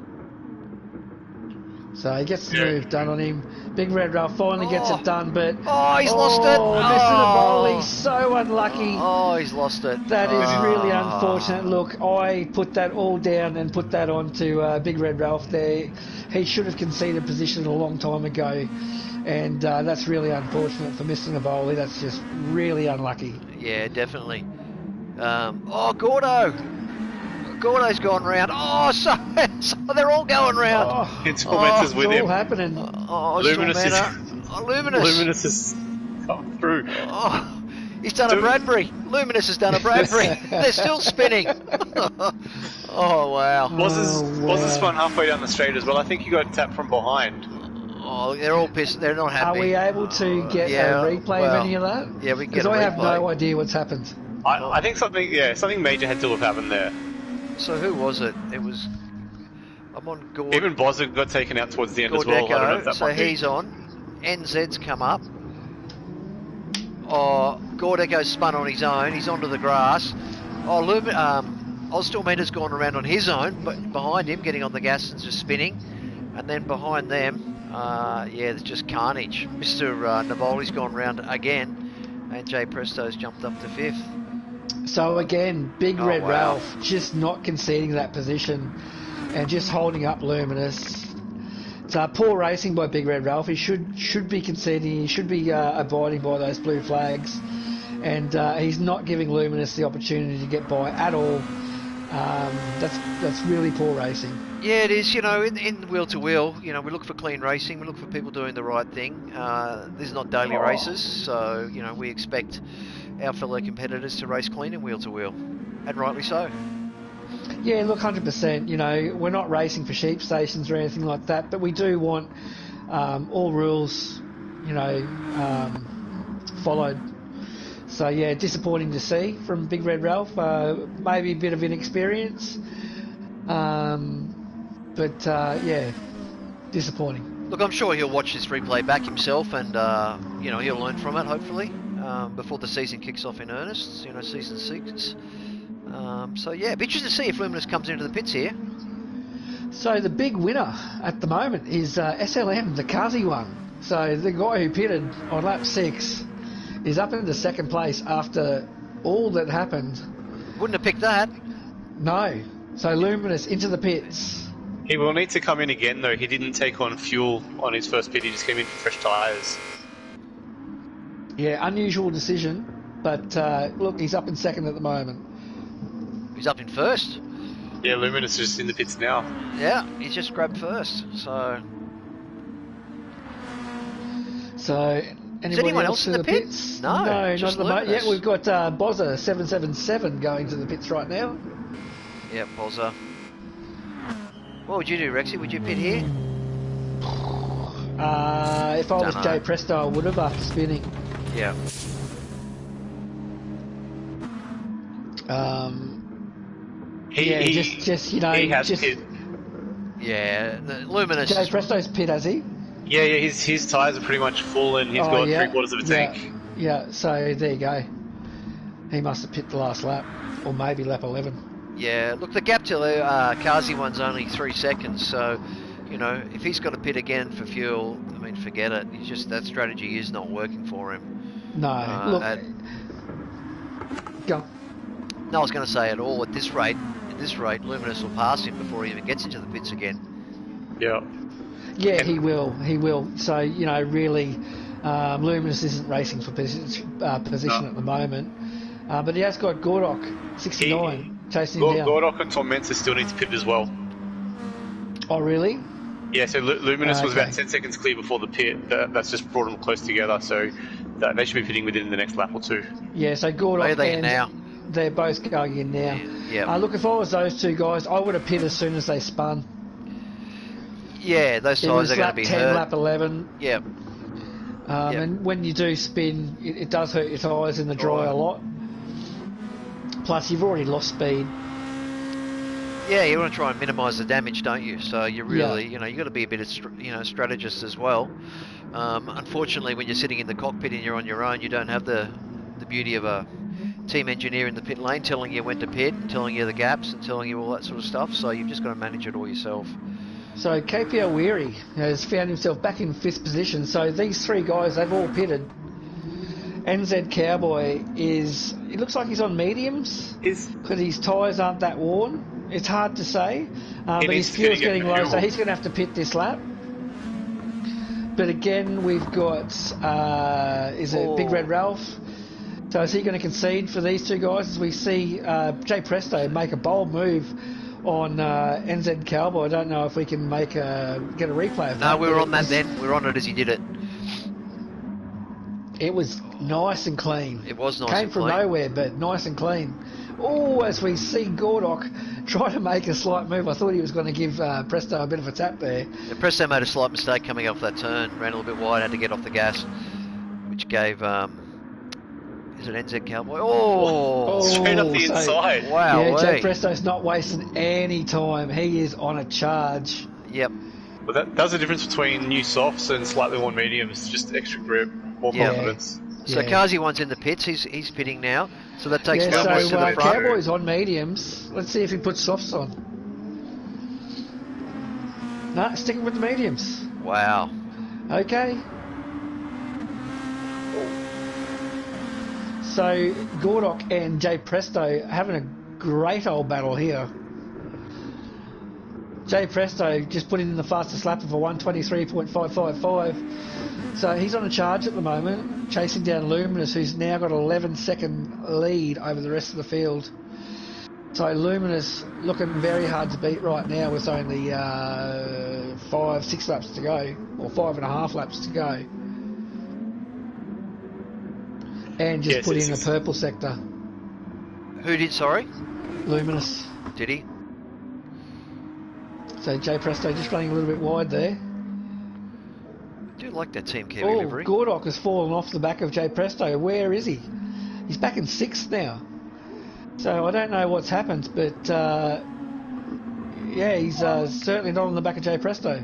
Speaker 1: So he gets the move done on him. Big Red Ralph finally gets it done, but...
Speaker 3: Oh, he's lost it!
Speaker 1: Mr. Navoli, so unlucky.
Speaker 3: Oh, he's lost it.
Speaker 1: That is really unfortunate. Look, I put that all down and put that on to Big Red Ralph there. He should have conceded position a long time ago, and that's really unfortunate for Mr. Navoli. That's just really unlucky.
Speaker 3: Yeah, definitely. Gordo! Gordo's gone round. So they're all going round.
Speaker 2: It's Tormentor's with him.
Speaker 1: It's all happening.
Speaker 3: Luminous
Speaker 2: is come through.
Speaker 3: He's done a Bradbury. Luminous has done a Bradbury. They're still spinning. Oh, wow.
Speaker 2: Was spun halfway down the straight as well. I think he got tapped from behind.
Speaker 3: Oh, they're all pissed. They're not happy.
Speaker 1: Are we able to get a replay of any of that?
Speaker 3: Yeah, we can get a replay.
Speaker 1: Because I have no idea what's happened.
Speaker 2: I think something major had to have happened there.
Speaker 3: So who was it? It was... I'm on Gord.
Speaker 2: Even Bozza got taken out towards the end as well. I don't know if that
Speaker 3: so
Speaker 2: might be.
Speaker 3: he's on. NZ's come up. Oh, Gordeco's spun on his own. He's onto the grass. Oh, Ozstormeter's gone around on his own, but behind him, getting on the gas and just spinning. And then behind them, there's just carnage. Mr. Navoli's gone round again, and Jay Presto's jumped up to 5th.
Speaker 1: So again, Big Red Ralph just not conceding that position and just holding up Luminous. It's poor racing by Big Red Ralph. He should be conceding. He should be abiding by those blue flags, and he's not giving Luminous the opportunity to get by at all. That's really poor racing.
Speaker 3: Yeah, it is. In wheel to wheel, we look for clean racing. We look for people doing the right thing. These are not daily races, so we expect our fellow competitors to race clean in wheel to wheel, and rightly so.
Speaker 1: Yeah, look, 100%. We're not racing for sheep stations or anything like that, but we do want all rules, followed. So yeah, disappointing to see from Big Red Ralph. Maybe a bit of inexperience, but disappointing.
Speaker 3: Look, I'm sure he'll watch this replay back himself, and he'll learn from it hopefully before the season kicks off in earnest. Season 6. It'd be interesting to see if Luminous comes into the pits here.
Speaker 1: So the big winner at the moment is SLM, the Kazi one. So the guy who pitted on lap 6 is up into second place after all that happened.
Speaker 3: Wouldn't have picked that.
Speaker 1: No. So Luminous into the pits.
Speaker 2: He will need to come in again though. He didn't take on fuel on his first pit. He just came in for fresh tyres.
Speaker 1: Yeah, unusual decision. But look, he's up in second at the moment.
Speaker 3: He's up in first.
Speaker 2: Yeah, Luminous is just in the pits now.
Speaker 3: Yeah, he's just grabbed first. So
Speaker 1: Is
Speaker 3: anyone else in the pits? No,
Speaker 1: not at the moment. Yeah, we've got Bozza 777 going to the pits right now.
Speaker 3: Yeah, Bozza. What would you do, Rexy? Would you pit here?
Speaker 1: If I was Jay Presto, I would have after spinning.
Speaker 3: Yeah.
Speaker 2: He has pit.
Speaker 3: Yeah, the Luminous.
Speaker 1: Jay Presto's pit, has he?
Speaker 2: Yeah, his tyres are pretty much full and he's got 3/4 of a tank.
Speaker 1: Yeah, so there you go. He must have pit the last lap, or maybe lap 11.
Speaker 3: Yeah, look, the gap to the Kazi one's only 3 seconds, so, if he's got to pit again for fuel, I mean, forget it. That strategy is not working for him.
Speaker 1: No, look. Go.
Speaker 3: No, I was going to say at all, at this rate, Luminous will pass him before he even gets into the pits again.
Speaker 2: Yeah.
Speaker 1: Yeah, he will. So, really, Luminous isn't racing for position at the moment. But he has got Gordok, 69, chasing him down.
Speaker 2: Gordok and Tom Mensa still need to pit as well.
Speaker 1: Oh, really?
Speaker 2: Yeah, so Luminous was about 10 seconds clear before the pit. That's just brought them close together, so they should be pitting within the next lap or two.
Speaker 1: Yeah, so Gordok
Speaker 3: Where are they now?
Speaker 1: They're both going in now.
Speaker 3: Yeah.
Speaker 1: Look, if I was those two guys, I would have pit as soon as they spun.
Speaker 3: Yeah, those tyres are going to be hurt.
Speaker 1: Lap 10, lap 11.
Speaker 3: Yeah.
Speaker 1: And when you do spin, it does hurt your tyres in the dry a lot. Plus, you've already lost speed.
Speaker 3: Yeah, you want to try and minimise the damage, don't you? So you really, you've got to be a bit of, strategist as well. Unfortunately, when you're sitting in the cockpit and you're on your own, you don't have the beauty of a team engineer in the pit lane telling you when to pit, and telling you the gaps, and telling you all that sort of stuff. So you've just got to manage it all yourself.
Speaker 1: So KPL Weary has found himself back in 5th position. So these 3 guys, they've all pitted. NZ Cowboy it looks like he's on mediums because his tyres aren't that worn. It's hard to say, but his fuel's getting low, so he's going to have to pit this lap. But again, we've got Big Red Ralph. So is he going to concede for these 2 guys? As we see Jay Presto make a bold move on NZ Cowboy. I don't know if we can get a replay of that.
Speaker 3: No, we were on that then. We were on it as he did it.
Speaker 1: It was nice and clean.
Speaker 3: It was nice
Speaker 1: Came
Speaker 3: and
Speaker 1: from
Speaker 3: clean.
Speaker 1: nowhere, but nice and clean. Oh, as we see Gordock try to make a slight move. I thought he was going to give Presto a bit of a tap there.
Speaker 3: Yeah, Presto made a slight mistake coming off that turn. Ran a little bit wide, had to get off the gas, which gave... is it NZ Cowboy? Oh!
Speaker 2: Straight up the inside.
Speaker 3: Wow.
Speaker 1: Yeah, Jay Presto's not wasting any time. He is on a charge.
Speaker 3: Yep.
Speaker 2: But that's the difference between new softs and slightly worn mediums. Just extra grip, more confidence.
Speaker 3: So Kazi one's in the pits. He's pitting now. So that takes
Speaker 1: so
Speaker 3: Cowboys to the front.
Speaker 1: Cowboys on mediums. Let's see if he puts softs on. No, sticking with the mediums.
Speaker 3: Wow.
Speaker 1: Okay. So Gordock and Jay Presto having a great old battle here. Jay Presto just put in the fastest lap of a 1:23.555. So he's on a charge at the moment, chasing down Luminous, who's now got an 11-second lead over the rest of the field. So Luminous looking very hard to beat right now with only 5-6 laps to go, or 5.5 laps to go. And just put in a purple sector.
Speaker 3: Who did, sorry?
Speaker 1: Luminous.
Speaker 3: Did he?
Speaker 1: So Jay Presto just running a little bit wide there.
Speaker 3: I do like that Team Kiwi livery.
Speaker 1: Gordock has fallen off the back of Jay Presto. Where is he? He's back in 6th now. So I don't know what's happened, but yeah, he's certainly not on the back of Jay Presto.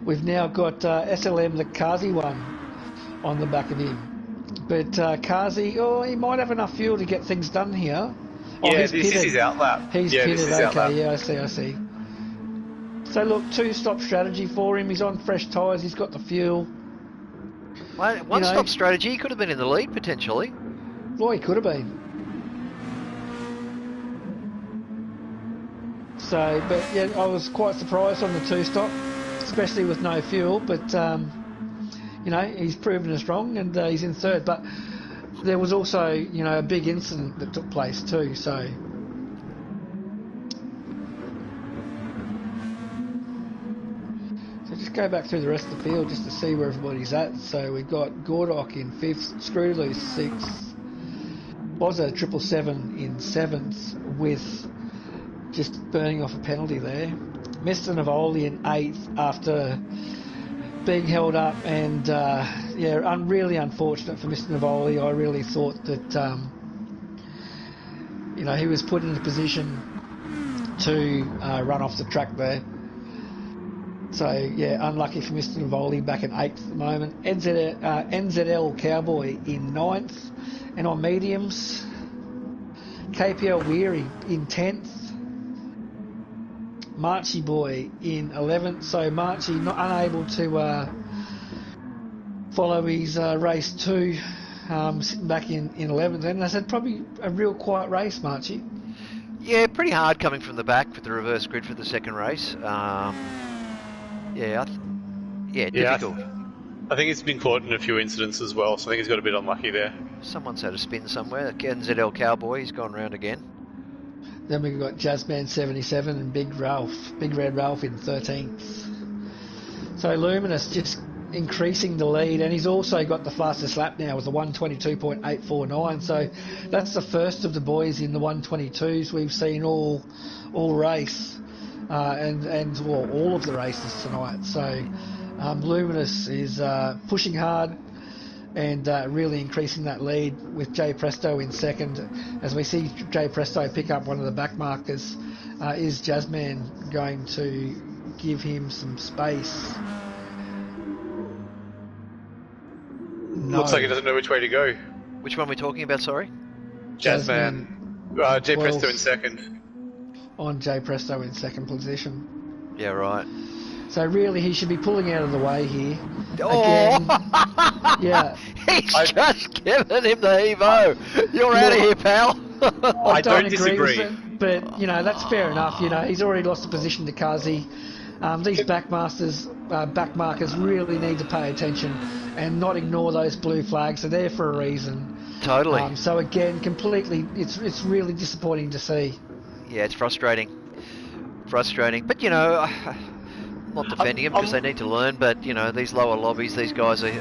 Speaker 1: We've now got SLM, the Kazi one, on the back of him. But Kazi, he might have enough fuel to get things done here.
Speaker 2: Yeah, this is his outlap.
Speaker 1: He's pitted, okay, yeah, I see. So look, 2-stop strategy for him. He's on fresh tyres, he's got the fuel.
Speaker 3: One-stop strategy, he could have been in the lead potentially.
Speaker 1: Well, he could have been. So, but yeah, I was quite surprised on the 2-stop, especially with no fuel, but he's proven us wrong and he's in 3rd. But there was also, a big incident that took place too, so... Just go back through the rest of the field just to see where everybody's at. So we've got Gordock in 5th, Screwloose 6th, Bozza 777 in 7th with just burning off a penalty there. Mr. Navoli in 8th after being held up, and really unfortunate for Mr. Navoli. I really thought that he was put in a position to run off the track there. So, unlucky for Mr. Navoli, back in 8th at the moment. NZL Cowboy in 9th. And on mediums, KPL Weary in 10th. Marchie Boy in 11th. So Marchie not unable to follow his race 2, sitting back in 11th. And I said probably a real quiet race, Marchie.
Speaker 3: Yeah, pretty hard coming from the back with the reverse grid for the second race. Difficult.
Speaker 2: I think he's been caught in a few incidents as well, so I think he's got a bit unlucky there.
Speaker 3: Someone's had a spin somewhere. NZL Cowboy, he's gone round again.
Speaker 1: Then we've got Jazzman 77 and Big Red Ralph in 13th. So Luminous just increasing the lead, and he's also got the fastest lap now with a 1:22.849. So that's the first of the boys in the 1:22s we've seen all race. And all of the races tonight. So Luminous is pushing hard and really increasing that lead with Jay Presto in 2nd. As we see Jay Presto pick up one of the back markers, is Jazzman going to give him some space? No.
Speaker 2: Looks like he doesn't know which way to go.
Speaker 3: Which one are we talking about, sorry?
Speaker 2: Jazzman. Jay Presto in 2nd.
Speaker 1: On Jay Presto in 2nd position.
Speaker 3: Yeah, right.
Speaker 1: So really he should be pulling out of the way here.
Speaker 3: Again,
Speaker 1: yeah.
Speaker 3: He's just giving him the heave-o. You're out of here, pal.
Speaker 2: I don't disagree.
Speaker 1: With it, but, that's fair enough. He's already lost the position to Kazi. These backmarkers really need to pay attention and not ignore those blue flags. They're there for a reason.
Speaker 3: Totally.
Speaker 1: So again, completely, it's really disappointing to see.
Speaker 3: Yeah, it's frustrating. But, not defending him because they need to learn, but you know these lower lobbies, these guys are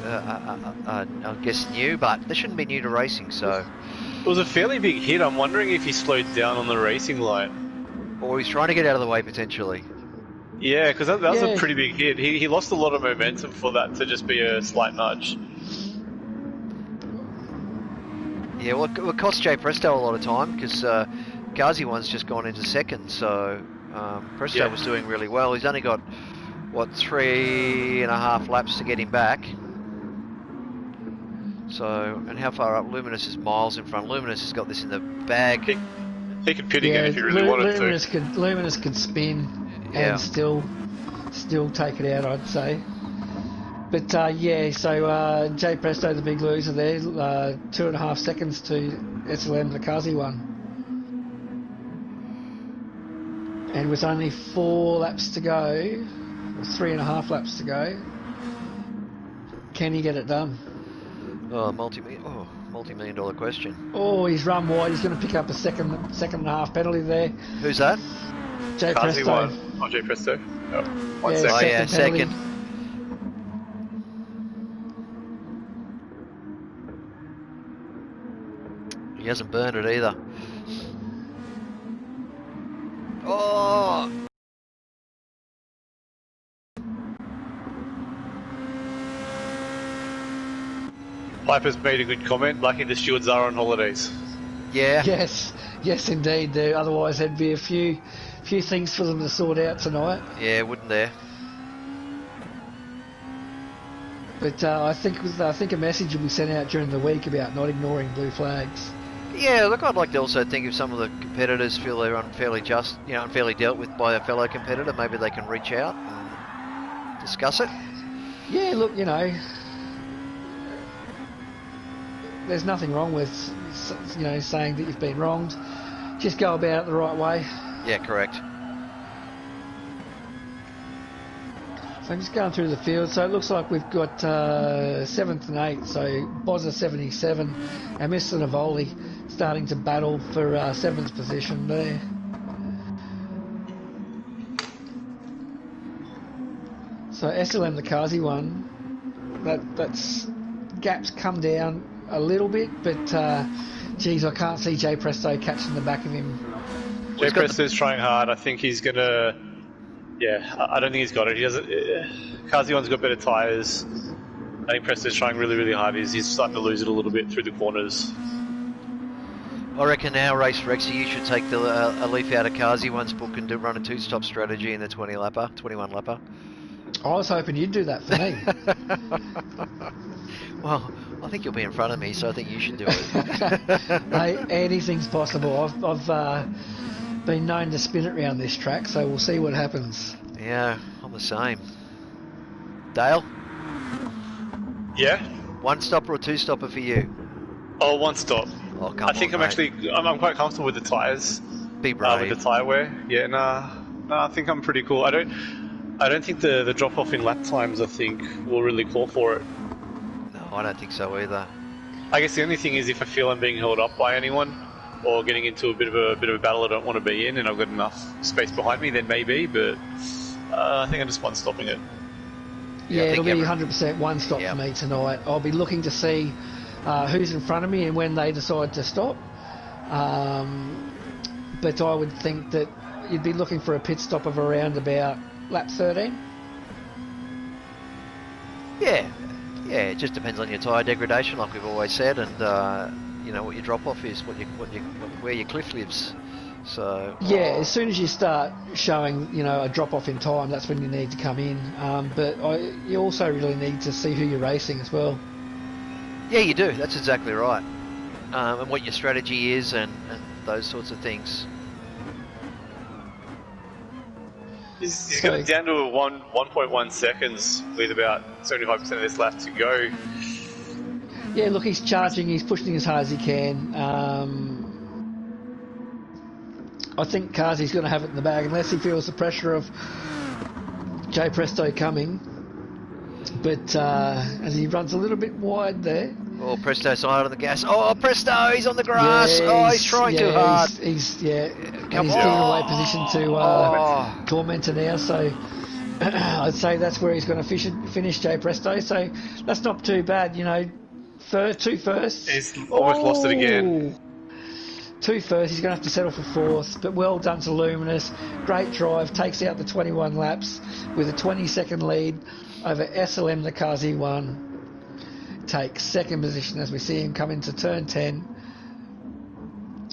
Speaker 3: I guess new, but they shouldn't be new to racing. So
Speaker 2: It was a fairly big hit. I'm wondering if he slowed down on the racing line.
Speaker 3: or he's trying to get out of the way potentially.
Speaker 2: Yeah, because that was
Speaker 1: Yeah.
Speaker 2: a pretty big hit. He lost a lot of momentum for that to just be a slight nudge.
Speaker 3: Yeah, well, it cost Jay Presto a lot of time because Ghazi one's just gone into second, so Presto was doing really well. He's only got, what, 3.5 laps to get him back. So, and how far up? Luminous is miles in front. Luminous has got this in the bag.
Speaker 2: He could pit again if he really wanted to.
Speaker 1: Luminous could spin and still take it out, I'd say. But so Jay Presto, the big loser there, 2.5 seconds to SLM, the Kazi one. And with only 4 laps to go, or 3.5 laps to go, can he get it done?
Speaker 3: Oh, multi-million dollar question.
Speaker 1: Oh, he's run wide. He's going to pick up a second and a half penalty there.
Speaker 3: Who's that?
Speaker 1: Jay
Speaker 2: Kazi
Speaker 1: Presto.
Speaker 2: won. Oh, Jay Presto. Oh, one
Speaker 1: Yeah,
Speaker 2: second.
Speaker 3: Oh yeah,
Speaker 1: penalty.
Speaker 3: second. He hasn't burned it either. Oh!
Speaker 2: Piper's made a good comment. Lucky the stewards are on holidays.
Speaker 3: Yeah.
Speaker 1: Yes, indeed. There, otherwise, there'd be a few things for them to sort out tonight.
Speaker 3: Yeah, wouldn't there?
Speaker 1: But I think a message will be sent out during the week about not ignoring blue flags.
Speaker 3: Yeah, look, I'd like to also think if some of the competitors feel they're unfairly dealt with by a fellow competitor, maybe they can reach out and discuss it.
Speaker 1: Yeah, look, there's nothing wrong with saying that you've been wronged. Just go about it the right way.
Speaker 3: Yeah, correct.
Speaker 1: So I'm just going through the field. So it looks like we've got 7th and 8th. So Bozza 77 and Mr. Navoli starting to battle for 7th position there. So SLM the Kazi one, that's gaps come down a little bit, but geez, I can't see Jay Presto catching the back of him.
Speaker 2: Jay Presto's trying hard. I think he's gonna. Yeah, I don't think he's got it. He doesn't. Kazi one's got better tyres. I think Presto's trying really, really hard. He's starting to lose it a little bit through the corners.
Speaker 3: I reckon now, Race Rexy, you should take a leaf out of Kazi one's book and run a 2-stop strategy in the 21 lapper.
Speaker 1: I was hoping you'd do that for me.
Speaker 3: Well, I think you'll be in front of me, so I think you should do it.
Speaker 1: Hey, anything's possible. I've been known to spin it around this track, so we'll see what happens.
Speaker 3: Yeah, I'm the same. Dale?
Speaker 2: Yeah?
Speaker 3: 1-stopper or 2-stopper for you?
Speaker 2: Oh, 1 stop.
Speaker 3: Oh, come
Speaker 2: I think
Speaker 3: on,
Speaker 2: I'm quite comfortable with the tyres.
Speaker 3: Be brave.
Speaker 2: With the tyre wear. Yeah, nah, I think I'm pretty cool. I don't think the drop off in lap times will really call for it.
Speaker 3: No, I don't think so either.
Speaker 2: I guess the only thing is if I feel I'm being held up by anyone or getting into a bit of a battle I don't want to be in and I've got enough space behind me, then maybe, but I think I'm just 1-stopping it.
Speaker 1: Yeah, it'll be 100% 1 stop for me tonight. I'll be looking to see who's in front of me and when they decide to stop. But I would think that you'd be looking for a pit stop of around about lap 13.
Speaker 3: Yeah, it just depends on your tyre degradation, like we've always said, and what your drop off is, where your cliff lives. So
Speaker 1: yeah, as soon as you start showing a drop off in time, that's when you need to come in. But you also really need to see who you're racing as well.
Speaker 3: Yeah, you do. That's exactly right. And what your strategy is, and those sorts of things.
Speaker 2: He's got it down to 1.1 seconds with about 75% of this lap to go.
Speaker 1: Yeah, look, he's charging, he's pushing as hard as he can. I think Kazi's going to have it in the bag unless he feels the pressure of Jay Presto coming. But as he runs a little bit wide there.
Speaker 3: Oh, Presto's hard on the gas. Oh, Presto, he's on the grass. Yeah, he's trying too hard.
Speaker 1: He's giving away position to Tormentor now. So I'd say that's where he's going to finish, Jay Presto. So that's not too bad, you know. Two firsts.
Speaker 2: He's almost lost it again.
Speaker 1: 2 firsts. He's going to have to settle for fourth. But well done to Luminous. Great drive. Takes out the 21 laps with a 20-second lead over SLM Nakazi 1. Takes second position as we see him come into turn 10.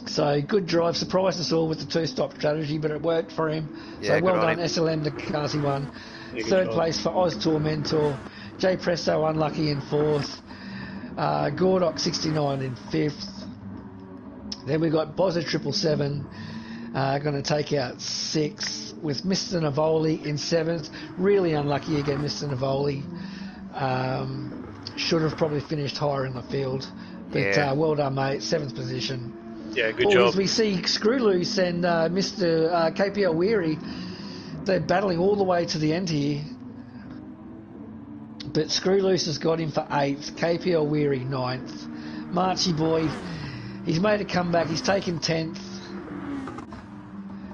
Speaker 1: So good drive, surprised us all with the two-stop strategy, but it worked for him.
Speaker 3: Yeah,
Speaker 1: so well done,
Speaker 3: him.
Speaker 1: SLM Nakazi 1.
Speaker 2: Yeah,
Speaker 1: Third place for Oz Tour Mentor. Jay Presto unlucky in fourth. Gordock 69 in fifth. Then we got Bozza 777 going to take out sixth with Mr. Navoli in seventh. Really unlucky again, Mr. Navoli. Should have probably finished higher in the field. But well done, mate. Seventh position.
Speaker 2: Yeah, good job.
Speaker 1: As we see Screw Loose and Mr. KPL Weary, they're battling all the way to the end here. But Screw Loose has got him for 8th, KPL Weary 9th. Marchie Boy, he's made a comeback, he's taken 10th.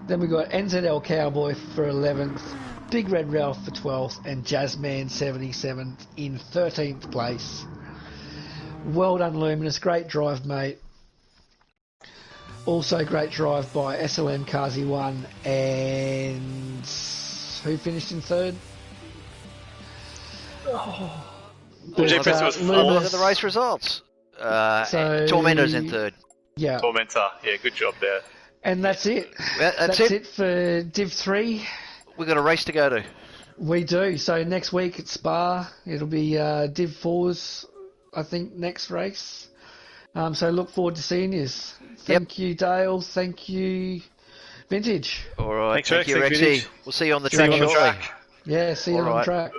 Speaker 1: Then we got NZL Cowboy for 11th, Big Red Ralph for 12th, and Jazzman 77th in 13th place. Well done, Luminous, great drive, mate. Also great drive by SLM Kazi 1, and who finished in third?
Speaker 2: Jay Presto was
Speaker 3: Look at the race results. Tormentor's in third.
Speaker 1: Yeah.
Speaker 2: Tormentor, yeah, good job there.
Speaker 1: And that's it.
Speaker 3: That's it
Speaker 1: for Div 3.
Speaker 3: We've got a race to go to.
Speaker 1: We do. So next week at Spa, it'll be Div 4's, I think, next race. So look forward to seeing you. Thank you, Dale. Thank you, Vintage.
Speaker 3: All right.
Speaker 2: Thanks,
Speaker 3: Thank you,
Speaker 2: Rex.
Speaker 3: Rexy. We'll see you on the track shortly.
Speaker 1: Yeah, see you on the track.